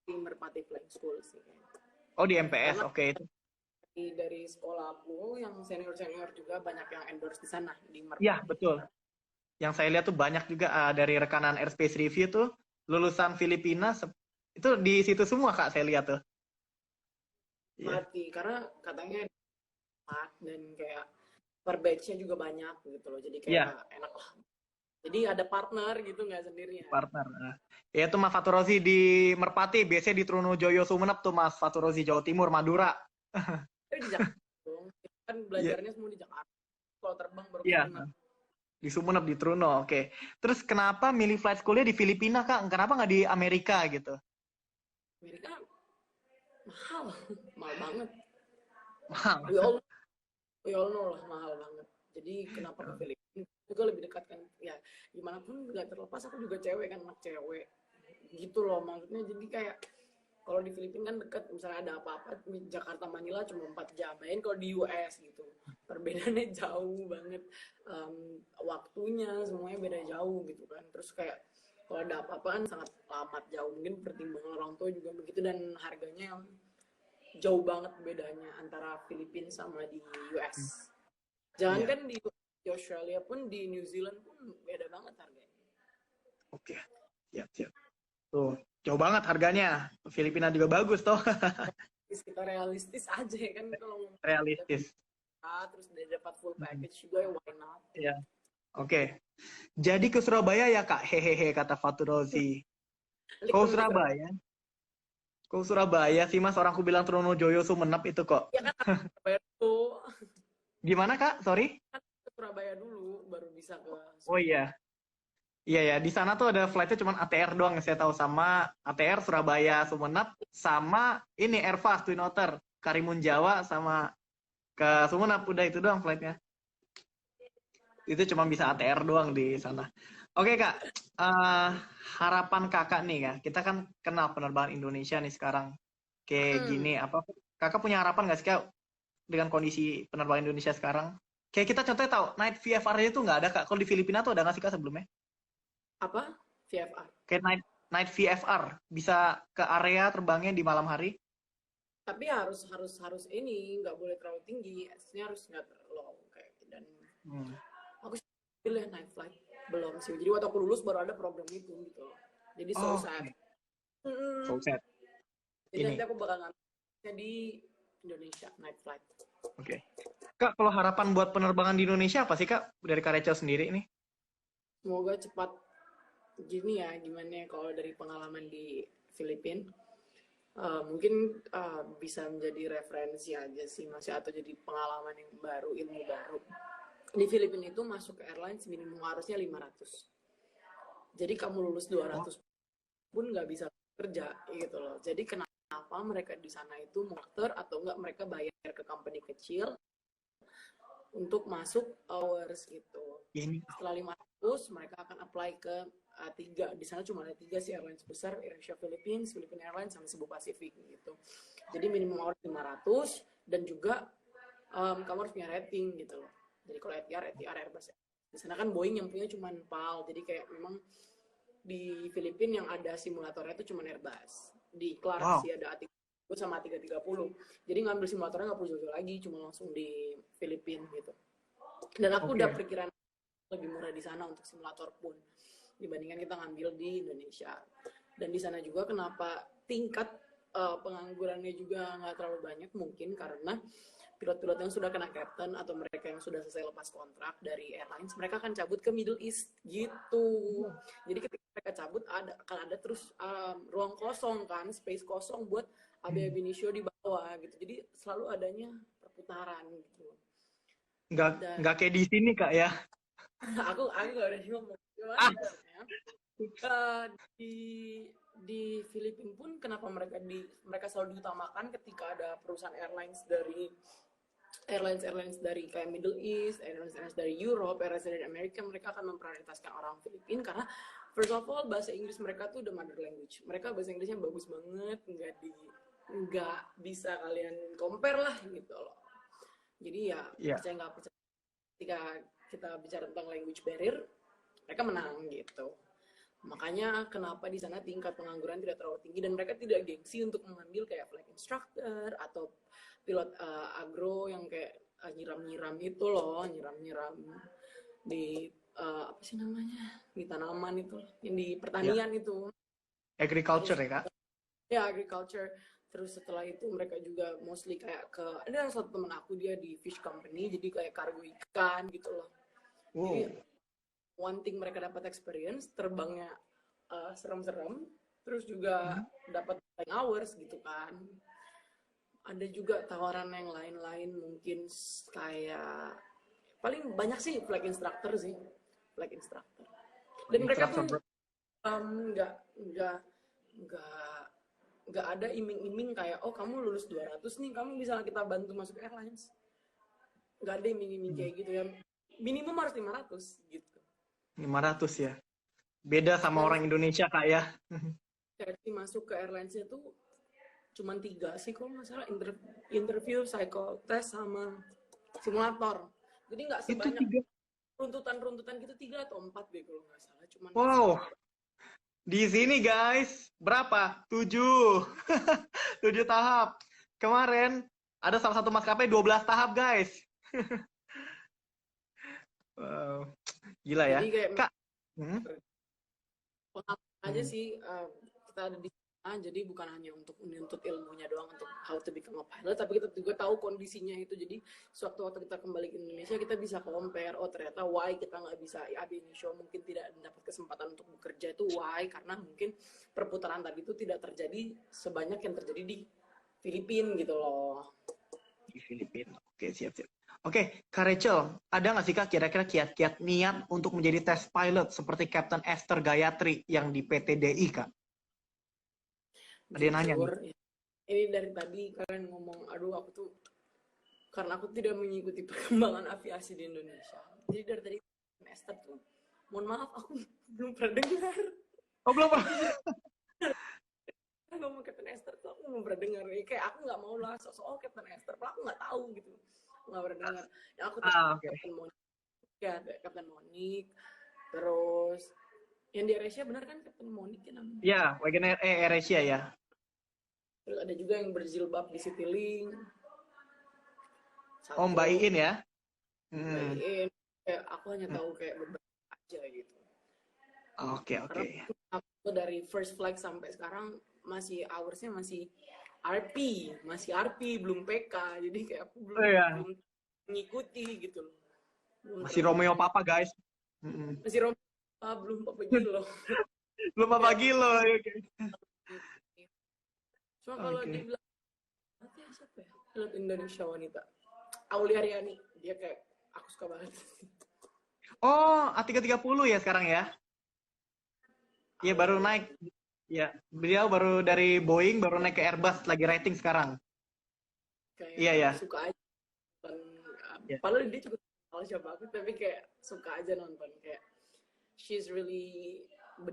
di Merpati Flying School sih kayaknya. Oh di MPS. Karena Oke. Itu. dari sekolahku yang senior-senior juga banyak yang endorse di sana di Ya Merpati. betul. Yang saya lihat tuh banyak juga dari rekanan Airspace Review tuh lulusan Filipina itu di situ semua Kak saya lihat tuh. Iya. Merpati karena katanya enak dan kayak per batch-nya juga banyak gitu loh. Jadi Iya, kayak enak lah. Jadi ada partner gitu, nggak sendirian. partner. Ya itu Mas Faturozi di Merpati, biasanya di Trunojoyo Sumenep tuh Mas Faturozi Jawa Timur, Madura. Tapi di Jakarta dong. Kan Iya, belajarnya semua di Jakarta. Kalau terbang baru ke iya. Sumeneb. Di Sumenep di Truno. Oke. Terus kenapa milih flight school-nya di Filipina Kak? Kenapa nggak di Amerika gitu? Amerika mahal, mahal banget. Mahal. We all know lah, mahal banget. Jadi kenapa ke Filipina juga lebih dekat kan. Ya gimana pun nggak terlepas aku juga cewek kan, anak cewek gitu loh maksudnya. Jadi kayak Kalau di Filipina kan dekat, misalnya ada apa-apa Jakarta Manila cuma 4 jam. Main kalau di US gitu, perbedaannya jauh banget. Waktunya semuanya beda jauh gitu kan. Terus kayak kalau ada apa-apa kan sangat amat jauh. Mungkin pertimbangan orang tua juga begitu, dan harganya yang jauh banget bedanya antara Filipina sama di US. Jangan Iya. kan di Australia pun, di New Zealand pun beda banget harganya. Oke. Siap, siap. Tuh, jauh banget harganya. Filipina juga bagus toh. Kita realistis aja ya kan, kalau mau Realistis. terus dia dapat full package juga, ya why not. Iya. Oke. Jadi ke Surabaya ya Kak? Hehehe kata Fatur Rozi. Kau Surabaya? Kau Surabaya sih Mas, orangku bilang Trunojoyo Sumenep itu kok. Ya kan Surabaya dulu. Gimana Kak? Sorry? Kan ke Surabaya dulu baru bisa ke Oh iya. Iya ya, di sana tuh ada flightnya cuma ATR doang yang saya tahu, sama ATR Surabaya Sumenep, sama ini Airfast Twin Otter Karimun Jawa sama ke Sumenep, udah itu doang flightnya. Itu cuma bisa ATR doang di sana. Oke Kak, harapan Kakak nih ya, kita kan kenal penerbangan Indonesia nih sekarang kayak gini, apa Kakak punya harapan nggak sih Kak dengan kondisi penerbangan Indonesia sekarang? Kayak kita contohnya tahu, night VFR-nya itu nggak ada Kak. Kalau di Filipina tuh ada nggak sih Kak sebelumnya? apa? VFR. Kayak night VFR, bisa ke area terbangnya di malam hari? Tapi harus ini nggak boleh terlalu tinggi, esnya harus nggak terlalu kayak. Dan aku pilih night flight belum sih. Jadi waktu aku lulus baru ada program itu gitu loh. Jadi so sad. So sad. Jadi Ini. nanti aku bakal ngambilnya di Indonesia night flight. Oke. Kak, kalau harapan buat penerbangan di Indonesia apa sih Kak dari Kak Rachel sendiri nih? Semoga cepat gini ya, gimana ya, kalau dari pengalaman di Filipina mungkin bisa menjadi referensi aja sih masih, atau jadi pengalaman yang baru, ilmu baru. Di Filipina itu masuk ke airlines minimum harusnya 500. Jadi kamu lulus 200 pun nggak bisa kerja gitu loh. Jadi kenapa mereka di sana itu charter atau enggak mereka bayar ke company kecil untuk masuk hours gitu. Setelah 500 mereka akan apply ke 3. Di sana cuma ada 3 sih airlines besar, AirAsia Philippines, Philippine Airlines, sama Cebu Pacific gitu. Jadi minimum hours 500, dan juga kamu harus punya rating gitu loh. Jadi kalau ATR Airbus. Di sana kan Boeing yang punya cuma PAL, jadi kayak memang di Filipina yang ada simulatornya itu cuma Airbus. Di Clark sih ada A320 sama A330. Jadi ngambil simulatornya nggak perlu jauh-jauh lagi, cuma langsung di Filipina gitu. Dan aku udah perkiraan lebih murah di sana untuk simulator pun dibandingkan kita ngambil di Indonesia. Dan di sana juga kenapa tingkat penganggurannya juga nggak terlalu banyak, mungkin karena pilot-pilot yang sudah kena captain atau mereka yang sudah selesai lepas kontrak dari airlines, mereka akan cabut ke Middle East gitu. Jadi ketika mereka cabut akan ada terus ruang kosong kan, space kosong buat AB Initio di bawah gitu. Jadi selalu adanya perputaran gitu. Nggak kayak di sini Kak ya? aku nggak ada ngomong. Di Filipina pun kenapa mereka selalu diutamakan ketika ada perusahaan airlines dari kayak Middle East, airlines dari Europe, airlines dari Amerika, mereka akan memprioritaskan orang Filipina karena first of all bahasa Inggris mereka tuh udah mother language. Mereka bahasa Inggrisnya bagus banget, nggak bisa kalian compare lah gitu loh. Jadi ya percaya nggak percaya, ketika kita bicara tentang language barrier, mereka menang gitu. Makanya kenapa di sana tingkat pengangguran tidak terlalu tinggi, dan mereka tidak gengsi untuk mengambil kayak flight instructor atau pilot agro yang kayak nyiram-nyiram itu loh, nyiram-nyiram di apa sih namanya, di tanaman itu, yang di pertanian itu. Agriculture ya Kak? Ya, agriculture. Terus setelah itu mereka juga mostly kayak ada satu teman aku, dia di fish company, jadi kayak kargo ikan gitu loh. Jadi one thing mereka dapat experience, terbangnya serem-serem, terus juga dapat flying hours gitu kan. Ada juga tawaran yang lain-lain, mungkin kayak paling banyak sih flight instructor sih, flight instructor. Dan mereka tuh nggak ada iming-iming kayak kamu lulus 200 nih, kamu bisa kita bantu masuk airlines. Nggak ada iming-iming kayak gitu ya. Minimum harus 500 gitu. 500 ya. Beda sama orang Indonesia Kak ya. Jadi masuk ke airlines-nya tuh cuman 3 sih kalau nggak salah, interview, psychotest sama simulator. Jadi nggak Itu sebanyak 3. runtutan-runtutan gitu, 3 atau 4 deh kalau nggak salah. Cuman nggak Wow. sebanyak. Di sini guys, berapa? 7. 7 tahap. Kemarin ada salah satu maskapai 12 tahap guys. Wow. Gila ya. Jadi kayak Kak. Hmm? pengalaman aja Hmm. sih, kita ada di sana, jadi bukan hanya untuk menuntut ilmunya doang untuk how to become a pilot, tapi kita juga tahu kondisinya itu. Jadi sewaktu-waktu kita kembali ke Indonesia, kita bisa compare, oh ternyata why kita nggak bisa ab initio, mungkin tidak mendapat kesempatan untuk bekerja itu why, karena mungkin perputaran tadi itu tidak terjadi sebanyak yang terjadi di Filipina gitu loh. Di Filipina. Oke, siap-siap. Oke, Kak Rachel, ada nggak sih Kak kira-kira kiat-kiat niat untuk menjadi test pilot seperti Captain Esther Gayatri yang di PTDI, Kak? Ada yang nanya nih. Jujur, ya, ini dari tadi kalian ngomong, aduh aku tuh, karena aku tidak mengikuti perkembangan aviasi di Indonesia. Jadi dari tadi semester tuh, mohon maaf aku belum pernah dengar. Oh, belum pernah. Ngomong Captain Esther tuh aku belum pernah dengar. Kayak aku nggak mau lah sok-sok Captain Esther, padahal aku nggak tahu gitu. Nggak pernah dengar. Yang aku tahu Oke. Captain Monique, ya Captain Monique. Terus yang di Asia benar kan Captain Monique ya namanya. Ya, Wagoner AirAsia ya. Terus ada juga yang berjilbab di Citylink. Oh, Mbak Iin ya. Bayiin. Kayak aku hanya tahu kayak beberapa aja gitu. Oke. Karena aku dari first flight sampai sekarang masih hoursnya masih RP, belum PK. Jadi kayak aku belum mengikuti gitu loh. Masih Romeo Papa, guys. Masih Romeo, belum Papa Gilo. Belum Papa Gilo. Cuma kalau dibilang siapa ya? Pilot Indonesia wanita. Aulia Riani, dia kayak aku suka banget. Oh, A330 ya sekarang ya? Iya, baru naik. Ya, beliau baru dari Boeing, baru naik ke Airbus, lagi rating sekarang. Kayak Iya, ya. suka aja. Padahal dia juga tahu siapa aku, tapi kayak suka aja nonton. Kayak she's really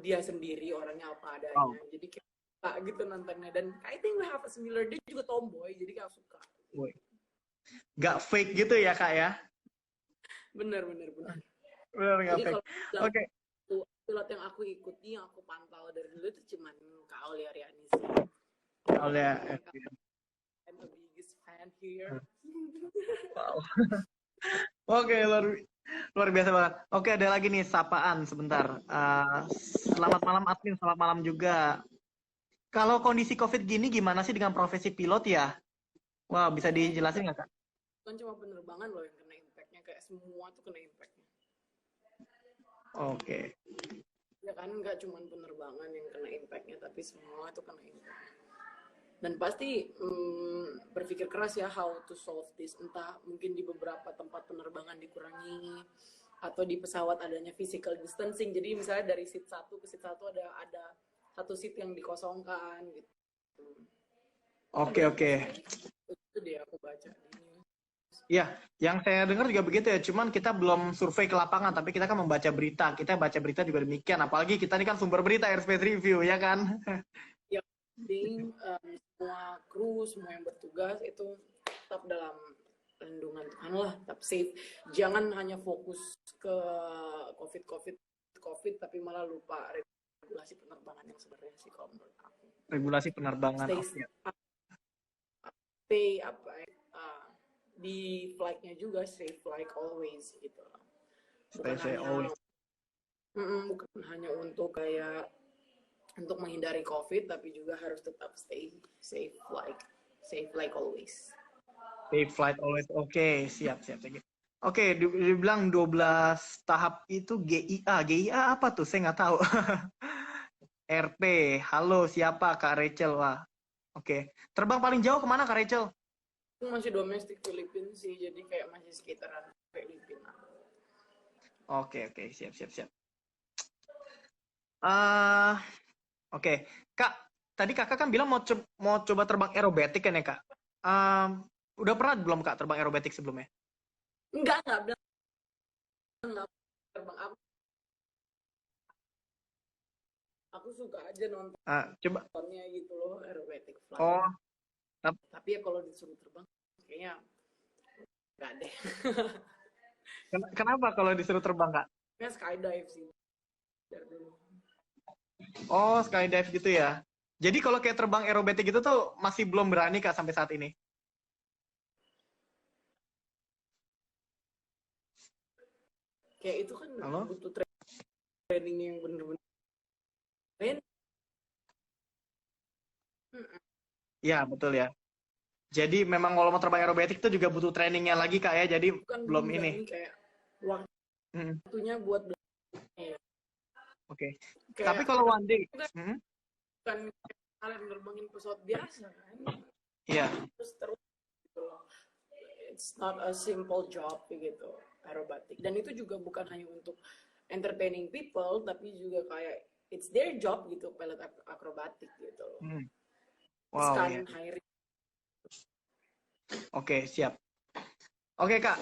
dia sendiri, orangnya apa adanya. Wow. Jadi kayak suka gitu nontonnya. Dan I think we have a similar, dia juga tomboy, jadi kayak suka. Gak fake gitu ya, Kak ya? Bener. Bener, Jadi gak fake. Oke. Pilot yang aku ikuti, yang aku pantau dari dulu itu cuman Kak Aulia Riani sih. Aulia. I'm the biggest fan here. Wow. Oke, luar biasa banget. Oke, ada lagi nih sapaan sebentar. Selamat malam admin, selamat malam juga. Kalau kondisi COVID gini gimana sih dengan profesi pilot ya? Wah, bisa dijelasin nggak, Kak? Bukan cuma penerbangan loh yang kena impact-nya, kayak semua tuh kena impact-nya. Oke. Ya kan, nggak cuma penerbangan yang kena impact-nya, tapi semua tuh kena impact. Dan pasti berpikir keras ya how to solve this. Entah mungkin di beberapa tempat penerbangan dikurangi, atau di pesawat adanya physical distancing. Jadi misalnya dari seat 1 ke seat 1 ada satu seat yang dikosongkan gitu. Oke. Itu dia aku baca di news. Ya, yang saya dengar juga begitu ya. Cuman kita belum survei ke lapangan, tapi kita kan membaca berita. Kita baca berita juga demikian. Apalagi kita ini kan sumber berita Airspace Review, ya kan? Ya, semua kru, semua yang bertugas itu tetap dalam lindungan Tuhan lah, tetap safe. Jangan hanya fokus ke COVID, tapi malah lupa regulasi penerbangan yang sebenarnya sih kalau menurut aku. Regulasi penerbangan. Stay apa di flightnya juga safe like always gitu. Bukan hanya untuk kayak untuk menghindari COVID, tapi juga harus tetap stay safe like always. Safe flight always. Oke, siap. Oke, dibilang 12 tahap itu GIA. GIA apa tuh? Saya nggak tahu. RP. Halo, siapa? Kak Rachel. Wah. Oke. Terbang paling jauh kemana, Kak Rachel? Itu masih domestik Filipina sih, jadi kayak masih sekitaran Filipina. Oke. Siap. Oke. Kak, tadi kakak kan bilang mau coba terbang aerobatik kan ya, Kak? Udah pernah belum, Kak, terbang aerobatik sebelumnya? Enggak terbang aku suka aja nontonnya Coba. gitu loh, aerobatic flight. Oh, Tapi ya kalau disuruh terbang, kayaknya nggak deh. Kenapa kalau disuruh terbang, Kak? Kayak skydive sih dari dulu. Oh, skydive gitu ya. Jadi kalau kayak terbang aerobatik gitu tuh masih belum berani, Kak, sampai saat ini? Kayak itu kan Halo? butuh training yang bener-bener. Iya, betul ya. Jadi memang kalau mau terbang aerobatik itu juga butuh trainingnya lagi, Kak ya. Jadi Bukan belum belum ini. berani kayak Hmm, waktunya buat belajar. Oke. Tapi Kayak kalau one day, bukan kalian nerbangin pesawat biasa kan. iya. Terus gitu loh. It's not a simple job gitu, aerobatik. Dan itu juga bukan hanya untuk entertaining people, tapi juga kayak it's their job gitu, pilot akrobatik gitu loh. It's Wow, kind ya. hiring. Oke, siap. Oke, Kak.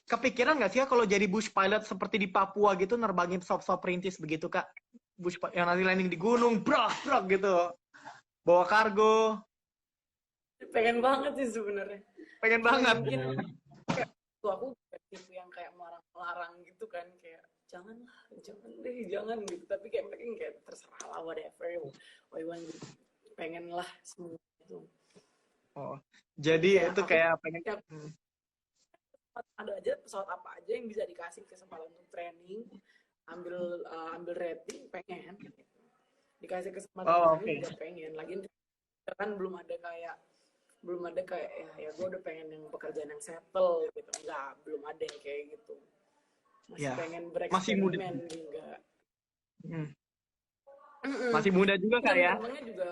Kepikiran nggak sih Kak, kalau jadi bush pilot seperti di Papua gitu, nerbangin pesawat-pesawat perintis begitu, Kak? Yang nanti landing di gunung, brak, brak gitu. Bawa kargo. Pengen banget sih sebenarnya. Pengen Cuma banget. mungkin kayak tuh aku tipe yang kayak melarang gitu kan, kayak jangan deh, jangan gitu. Tapi kayak mereka kayak terserah lah, whatever, what you want, pengen lah semua itu. Oh, jadi itu Aku kayak pengen. ya, ada aja pesawat apa aja yang bisa dikasih kesempatan untuk training, ambil rating, pengen dikasih kesempatan Oh, training oke. juga pengen. Lagian kan belum ada kayak ya gue udah pengen yang pekerjaan yang settle gitu, enggak, belum ada yang kayak gitu, masih Ya, pengen masih muda. bereksperimen juga. Masih muda juga, Kak Jam ya? terbangnya juga,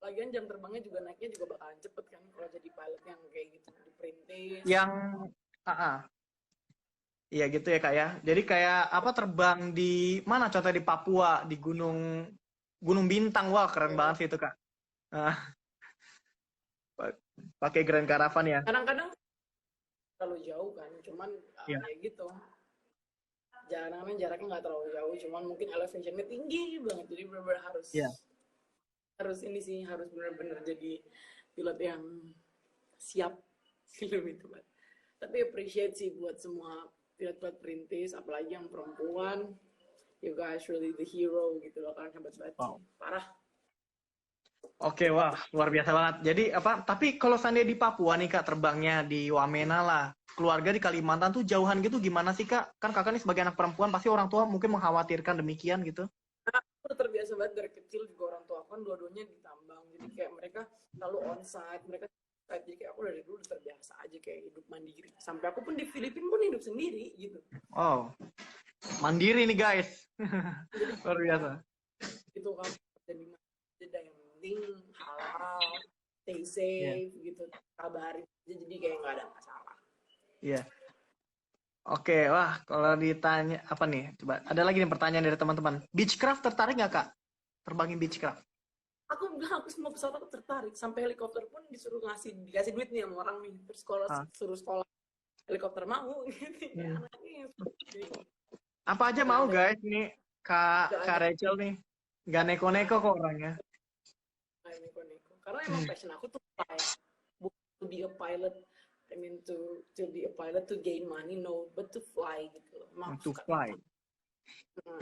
lagian jam terbangnya juga naiknya juga bakalan cepet kan kalau jadi pilot yang kayak gitu, diperintis. Yang, iya gitu ya, Kak ya. Jadi kayak apa terbang di mana? Contoh di Papua, di Gunung Bintang. Wah, keren banget sih itu, Kak. Ah, pakai Grand Caravan ya. Kadang-kadang terlalu jauh kan, cuman Iya. ya gitu, jaraknya nggak terlalu jauh, cuman mungkin elevationnya tinggi banget, jadi benar-benar Iya. harus ini sih, harus benar-benar jadi pilot yang siap film itu, Pak. Tapi appreciate sih buat semua pilot-pilot perintis, apalagi yang perempuan. You guys really the hero gitu loh, kalian hebat banget sih. Parah. Oke, wah, luar biasa banget. Jadi apa? Tapi kalau seandainya di Papua nih, Kak, terbangnya di Wamena lah. Keluarga di Kalimantan tuh jauhan gitu gimana sih, Kak? Kan Kakak nih sebagai anak perempuan pasti orang tua mungkin mengkhawatirkan demikian gitu. Aku udah terbiasa banget dari kecil, juga orang tua aku kan dua-duanya ditambang, jadi kayak mereka selalu onsite, mereka jadi kayak aku dari dulu terbiasa aja kayak hidup mandiri. Sampai aku pun di Filipina pun hidup sendiri gitu. Oh, mandiri nih guys. Luar biasa. Itu kamu jadi jeda, yang penting halal, stay safe gitu, kabarin aja, jadi kayak nggak ada masalah. Iya. Oke, wah kalau ditanya apa nih? Coba ada lagi nih pertanyaan dari teman-teman. Beechcraft tertarik nggak, Kak? Terbangin Beechcraft? Aku bilang aku semua pesawat aku tertarik, sampai helikopter pun dikasih duit nih sama orang nih, terus kalau suruh sekolah helikopter mau gitu ya, anaknya apa aja mau guys nih, Kak Rachel nih nggak neko-neko kok orangnya. neko-neko karena emang passion aku tuh bukan to be a pilot. I mean to be a pilot to gain money, no, but to fly gitu loh. To fly.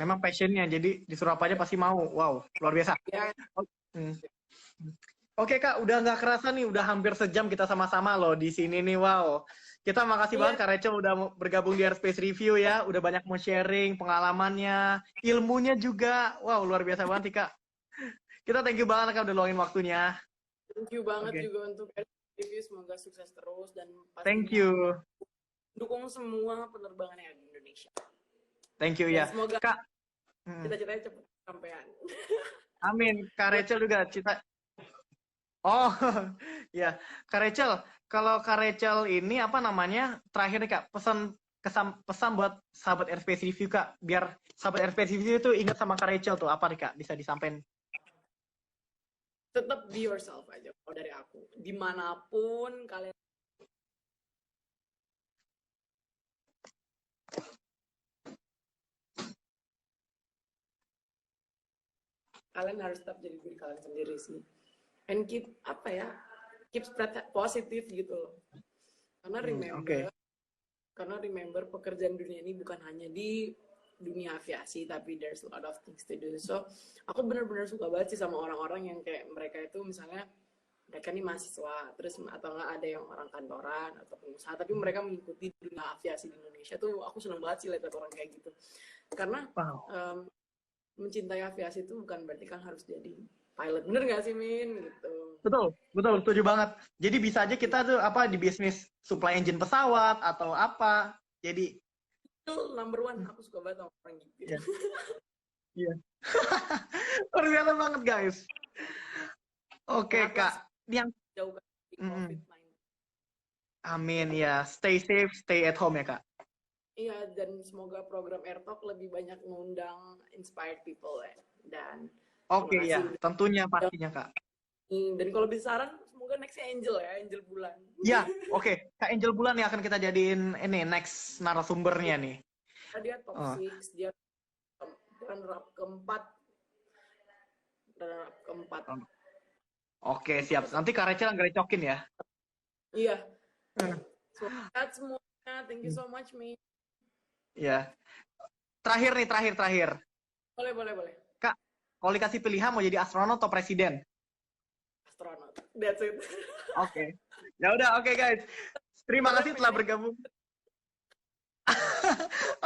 Memang passionnya, jadi disuruh apa aja pasti mau. Wow, luar biasa. Ya. Oke Kak, udah nggak kerasa nih, udah hampir sejam kita sama-sama loh di sini nih. Wow, kita makasih banget Kak Rachel udah bergabung di Airspace Review ya, udah banyak mau sharing pengalamannya, ilmunya juga. Wow, luar biasa banget nih Kak. Kita thank you banget Kak udah luangin waktunya. Thank you banget juga untuk review, semoga sukses terus dan pastinya thank you. Dukung semua penerbangannya di Indonesia. Thank you ya. Semoga Kak, cita-citanya cepat sampean. Amin. Kak Rachel juga cita. Oh, ya. Kak Rachel, kalau Kak Rachel ini apa namanya? Terakhir nih Kak, pesan buat sahabat Airspace Review Kak, biar sahabat Airspace Review itu ingat sama Kak Rachel tuh apa nih Kak? Bisa disampaikan? Tetap be yourself aja kalau dari aku. Dimanapun kalian harus tetap jadi diri kalian sendiri sih. and keep apa ya, keep spread positif gitu loh. Karena Oke. remember pekerjaan dunia ini bukan hanya di dunia aviasi, tapi there's a lot of things to do. So aku benar-benar suka banget sih sama orang-orang yang kayak mereka itu misalnya mereka nih mahasiswa, terus atau nggak ada yang orang kantoran atau pengusaha, tapi mereka mengikuti dunia aviasi di Indonesia tuh aku seneng banget sih lihat orang kayak gitu. Karena Wow. mencintai aviasi itu bukan berarti kan harus jadi pilot, bener nggak sih Min gitu. Betul, betul, setuju banget. Jadi bisa aja kita tuh apa di bisnis supply engine pesawat atau apa. Jadi Itu number one, aku suka banget sama orang gitu. iya. Iya. Luar biasa banget, guys. Oke, Sehat lah, Kak. Yang jauh dari COVID-19. amin ya. Stay safe, stay at home ya, Kak. Iya, dan semoga program AirTalk lebih banyak mengundang inspired people ya. Dan Oke terima ya, kasih. tentunya pastinya, Kak. Dan kalau bisa saran, semoga nextnya Angel ya, Angel Bulan. Ya, oke. Kak Angel Bulan nih akan kita jadiin ini next narasumbernya nih. Dia top Oh. 6, dia runner up keempat. Oke, siap. Nanti Kak Rachel ngerecokin ya. Iya. Sehat semuanya. Thank you so much, Mi. Iya. Terakhir. Boleh. Kak, kalau dikasih pilihan mau jadi astronot atau presiden? Astronot. That's it. Oke. Ya udah, oke guys. Terima kasih telah bergabung.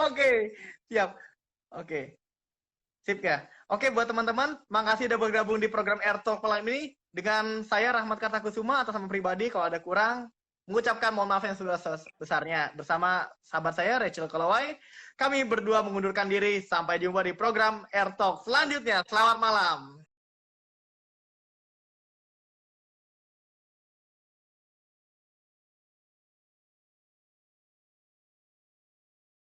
Oke, siap. Oke. Sip ya. Oke, buat teman-teman, makasih udah bergabung di program AirTalk malam ini. Dengan saya Rahmat Kartakusuma atas nama pribadi, kalau ada kurang, mengucapkan mohon maaf yang sebesar-besarnya. Bersama sahabat saya, Rachel Kalawai, kami berdua mengundurkan diri. Sampai jumpa di program AirTalk selanjutnya. Selamat malam.